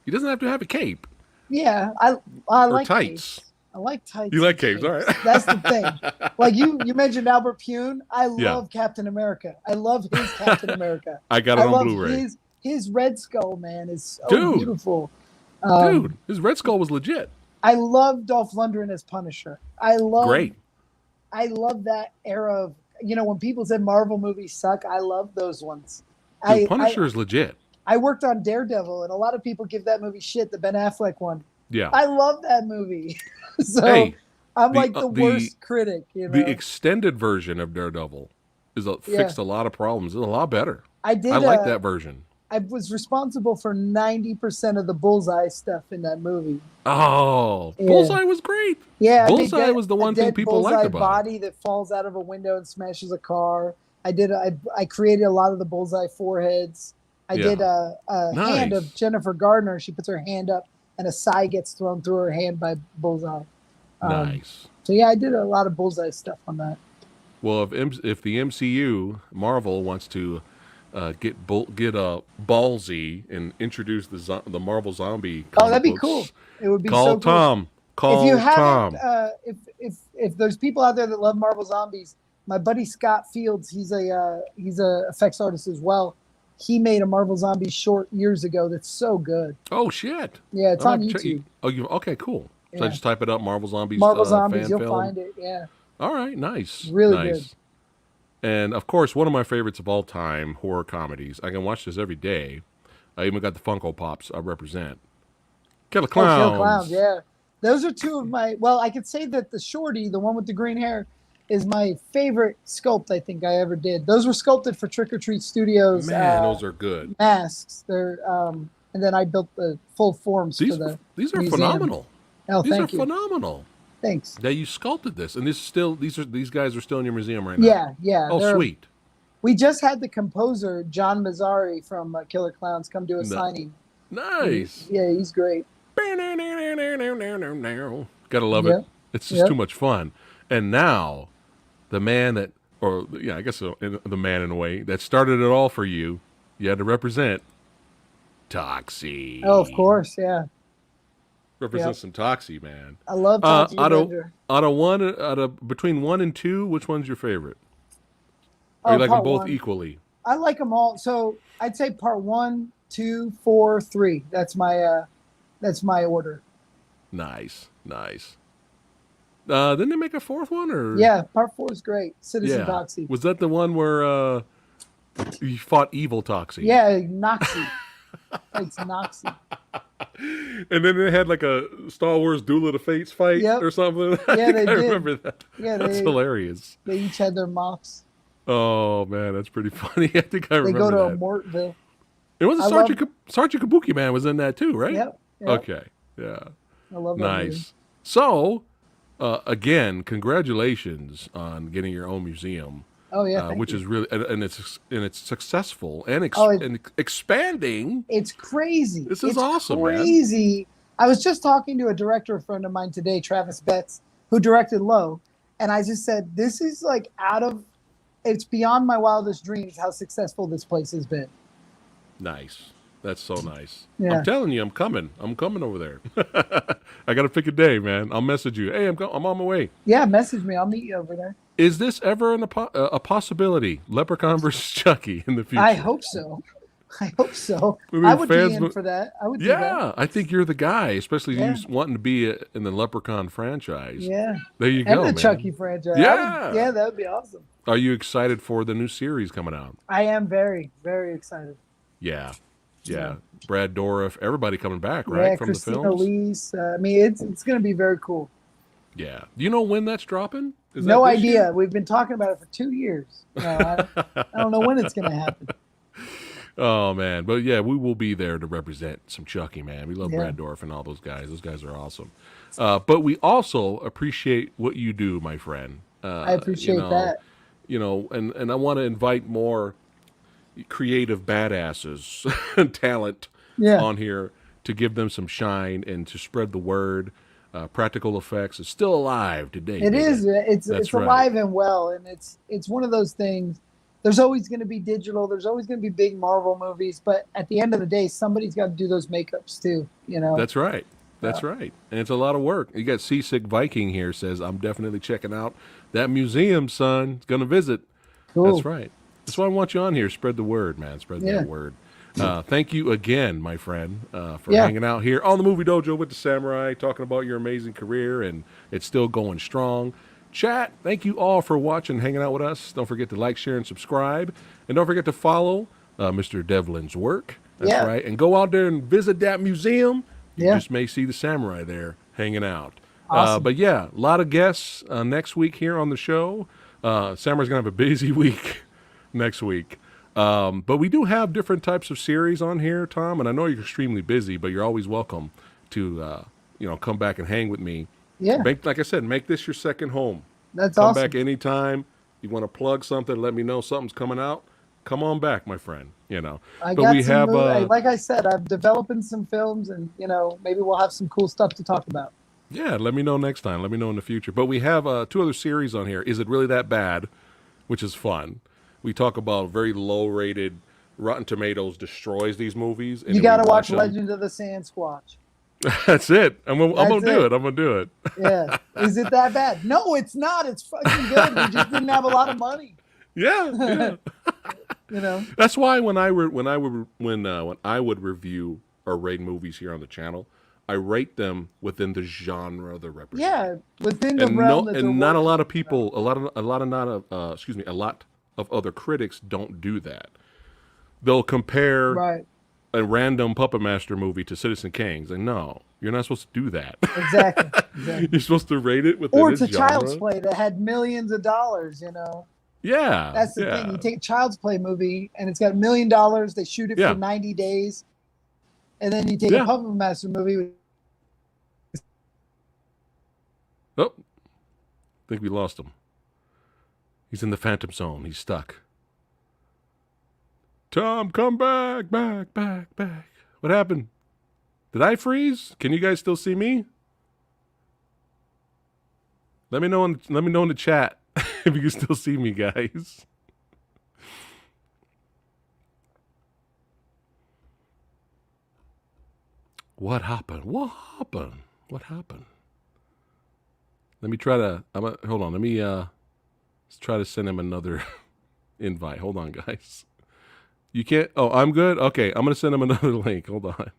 He doesn't have to have a cape. Yeah, I like tights. Capes. I like tights. You like capes, all right? That's the thing. Like you mentioned Albert Pune. I love Captain America. I love his Captain America. I got it on Blu-ray. His Red Skull, man, is so beautiful. Dude, his Red Skull was legit. I love Dolph Lundgren as Punisher. Great. I love that era of, when people said Marvel movies suck, I love those ones. Dude, Punisher is legit. I worked on Daredevil, and a lot of people give that movie shit, the Ben Affleck one. Yeah. I love that movie. So Hey, I'm like the worst critic. The extended version of Daredevil fixed a lot of problems. It's a lot better. I like that version. I was responsible for 90% of the Bullseye stuff in that movie. Oh, yeah. Bullseye was great. Yeah, Bullseye was the one thing people liked about it. Body that falls out of a window and smashes a car. I created a lot of the Bullseye foreheads. I did a hand of Jennifer Gardner. She puts her hand up, and a sigh gets thrown through her hand by Bullseye. Nice. So yeah, I did a lot of Bullseye stuff on that. Well, if the MCU Marvel wants to get ballsy and introduce the Marvel Zombie. Oh, that'd be cool. It would be call so Tom. Cool. Call if you Tom. If there's people out there that love Marvel Zombies, my buddy Scott Fields, he's a effects artist as well. He made a Marvel Zombie short years ago that's so good. Oh shit! Yeah, it's on YouTube. Okay, cool. So I just type it up, Marvel Zombies. Marvel Zombies, fan you'll film. find it. Yeah. All right, nice. Really nice. good. And of course, one of my favorites of all time, horror comedies. I can watch this every day. I even got the Funko Pops I represent. Killer Clowns. Oh, Killer Clowns, yeah. Those are two of my. Well, I could say that the shorty, the one with the green hair, is my favorite sculpt I think I ever did. Those were sculpted for Trick or Treat Studios. Man, those are good masks. They're and then I built the full forms for the. These are museum. phenomenal. Oh, these thank are you. Phenomenal. Thanks. That you sculpted this, and these guys are still in your museum right now. Yeah, yeah. Oh, sweet. We just had the composer John Mazzari from Killer Clowns come do a signing. Nice. Yeah, he's great. Gotta love it. It's just too much fun. And now, the man that, I guess the man in a way that started it all for you, you had to represent Toxie. Oh, of course, yeah. Represent some Toxie, man. I love Toxie. Out of between 1 and 2, which one's your favorite? Or you like them both equally? I like them all. So I'd say part 1, 2, 4, 3. That's my order. Nice. Didn't they make a 4th one? Or yeah, part 4 is great. Citizen Toxie. Was that the one where you fought evil Toxie? Yeah, Noxie. It's Noxie. And then they had like a Star Wars Duel of the Fates fight or something. Yeah, they did. I remember that. Yeah, that's hilarious. They each had their mops. Oh man, that's pretty funny. I think I remember that. They go to a Mortville. It was Sergeant Kabuki Man was in that too, right? Yep. Okay. Yeah. I love that movie. Nice. So, again, congratulations on getting your own museum. Oh yeah, which is really and it's successful and expanding. It's crazy. This is awesome, crazy. Man. I was just talking to a director friend of mine today, Travis Betts, who directed Low, and I just said, "This is like it's beyond my wildest dreams how successful this place has been." Nice. That's so nice. Yeah. I'm telling you, I'm coming over there. I got to pick a day, man. I'll message you. Hey, I'm on my way. Yeah, message me. I'll meet you over there. Is this ever a possibility? Leprechaun versus Chucky in the future? I hope so. I would be in for that. I would do that. Yeah, I think you're the guy, especially you wanting to be in the Leprechaun franchise. Yeah. There you go, and the Chucky franchise. Yeah. That would be awesome. Are you excited for the new series coming out? I am very, very excited. Yeah. Brad Dourif, everybody coming back, right? Yeah, from Christina the films. Lees. I mean, it's going to be very cool. Yeah. Do you know when that's dropping? No idea. We've been talking about it for 2 years. I don't know when it's going to happen. Oh, man. But, yeah, we will be there to represent some Chucky, man. We love Brad Dourif and all those guys. Those guys are awesome. But we also appreciate what you do, my friend. I appreciate that. And I want to invite more creative badasses and talent on here to give them some shine and to spread the word. Practical Effects is still alive today. It is. It's alive and well, and it's one of those things. There's always going to be digital. There's always going to be big Marvel movies, but at the end of the day, somebody's got to do those makeups too. That's right. That's right, and it's a lot of work. You got Seasick Viking here says, "I'm definitely checking out that museum, son. It's going to visit." Cool. That's right. That's why I want you on here. Spread the word, man. Spread that word. Thank you again, my friend, for Yeah. hanging out here on the Movie Dojo with the Samurai, talking about your amazing career, and it's still going strong. Chat, thank you all for watching, hanging out with us. Don't forget to like, share, and subscribe. And don't forget to follow Mr. Devlin's work. That's Yeah. right. And go out there and visit that museum. You Yeah. just may see the Samurai there hanging out. Awesome. But yeah, a lot of guests next week here on the show. Samurai's going to have a busy week next week. But we do have different types of series on here, Tom, and I know you're extremely busy, but you're always welcome to, come back and hang with me. Yeah. Like I said, make this your second home. That's Come awesome. back anytime. You want to plug something, let me know something's coming out. Come on back, my friend. I But got we some have, like I said, I'm developing some films, and maybe we'll have some cool stuff to talk about. yeah, let me know next time. Let me know in the future. But we have two other series on here. Is It Really That Bad? Which is fun. We talk about very low rated. Rotten Tomatoes destroys these movies. And You then got we to watch them. Legend of the Sasquatch. That's it. I'm gonna do it. it. I'm gonna do it. Yeah. Is it that bad? No, it's not. It's fucking good. We just didn't have a lot of money. Yeah. That's why when I would review or rate movies here on the channel, I rate them within the genre they're representing. Yeah, within the realm that and not a lot of people, a lot of other critics don't do that. They'll compare right. a random Puppet Master movie to Citizen Kane's, and no, you're not supposed to do that. Exactly. You're supposed to rate it within Or its it's a genre. Child's Play that had millions of dollars. Yeah, That's the thing. You take a Child's Play movie and it's got $1 million. They shoot it for 90 days, and then you take a Puppet Master movie. Oh, I think we lost him. He's in the Phantom Zone. He's stuck. Tom, come back. What happened? Did I freeze? Can you guys still see me? Let me know in the chat if you can still see me, guys. What happened? Let me try to. Hold on. Let me let's try to send him another invite. Hold on, guys. You can't. Oh, I'm good. Okay, I'm gonna send him another link. Hold on.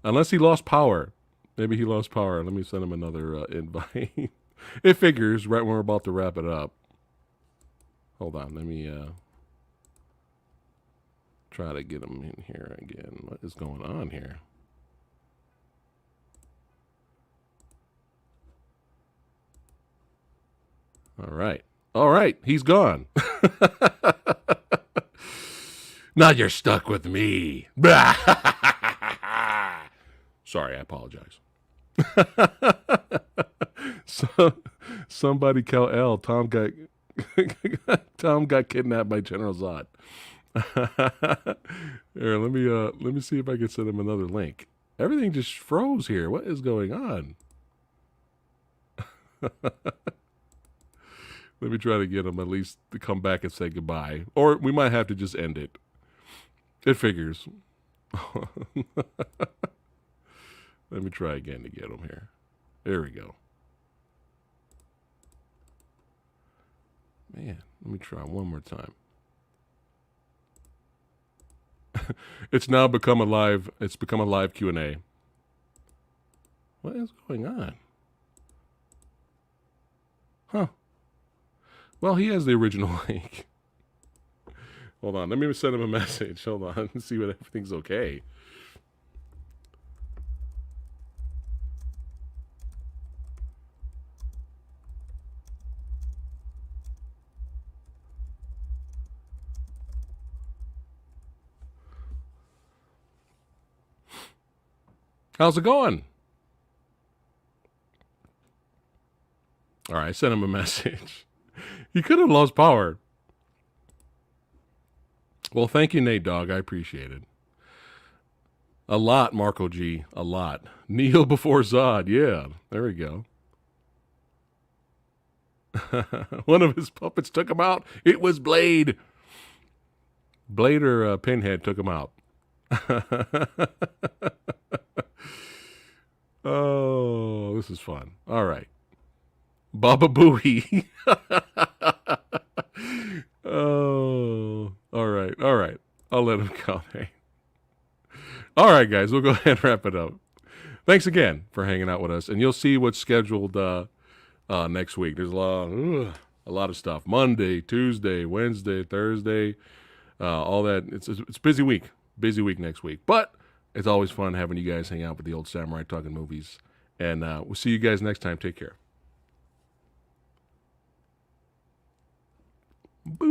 Unless he lost power. Maybe he lost power. Let me send him another invite. It figures right when we're about to wrap it up. Hold on. Let me try to get him in here again. What is going on here? All right. He's gone. Now you're stuck with me. Sorry, I apologize. Somebody call L. Tom got kidnapped by General Zod. Here, let me see if I can send him another link. Everything just froze here. What is going on? Let me try to get him at least to come back and say goodbye. Or we might have to just end it. It figures. Let me try again to get him here. There we go. Man, let me try one more time. It's become a live Q&A. What is going on? Huh. Well, he has the original link. Hold on, let me send him a message. Hold on, and see if everything's okay. How's it going? All right, I sent him a message. He could have lost power. Well, thank you, Nate Dogg. I appreciate it. A lot, Marco G. A lot. Kneel before Zod. Yeah, there we go. One of his puppets took him out. It was Blade. Blade or Pinhead took him out. Oh, this is fun. All right. Baba Booey. Oh, All right. All right. I'll let him go. Hey. All right, guys. We'll go ahead and wrap it up. Thanks again for hanging out with us. And you'll see what's scheduled next week. There's a lot of stuff. Monday, Tuesday, Wednesday, Thursday, all that. It's a busy week. Busy week next week. But it's always fun having you guys hang out with the old samurai talking movies. And we'll see you guys next time. Take care. Boo.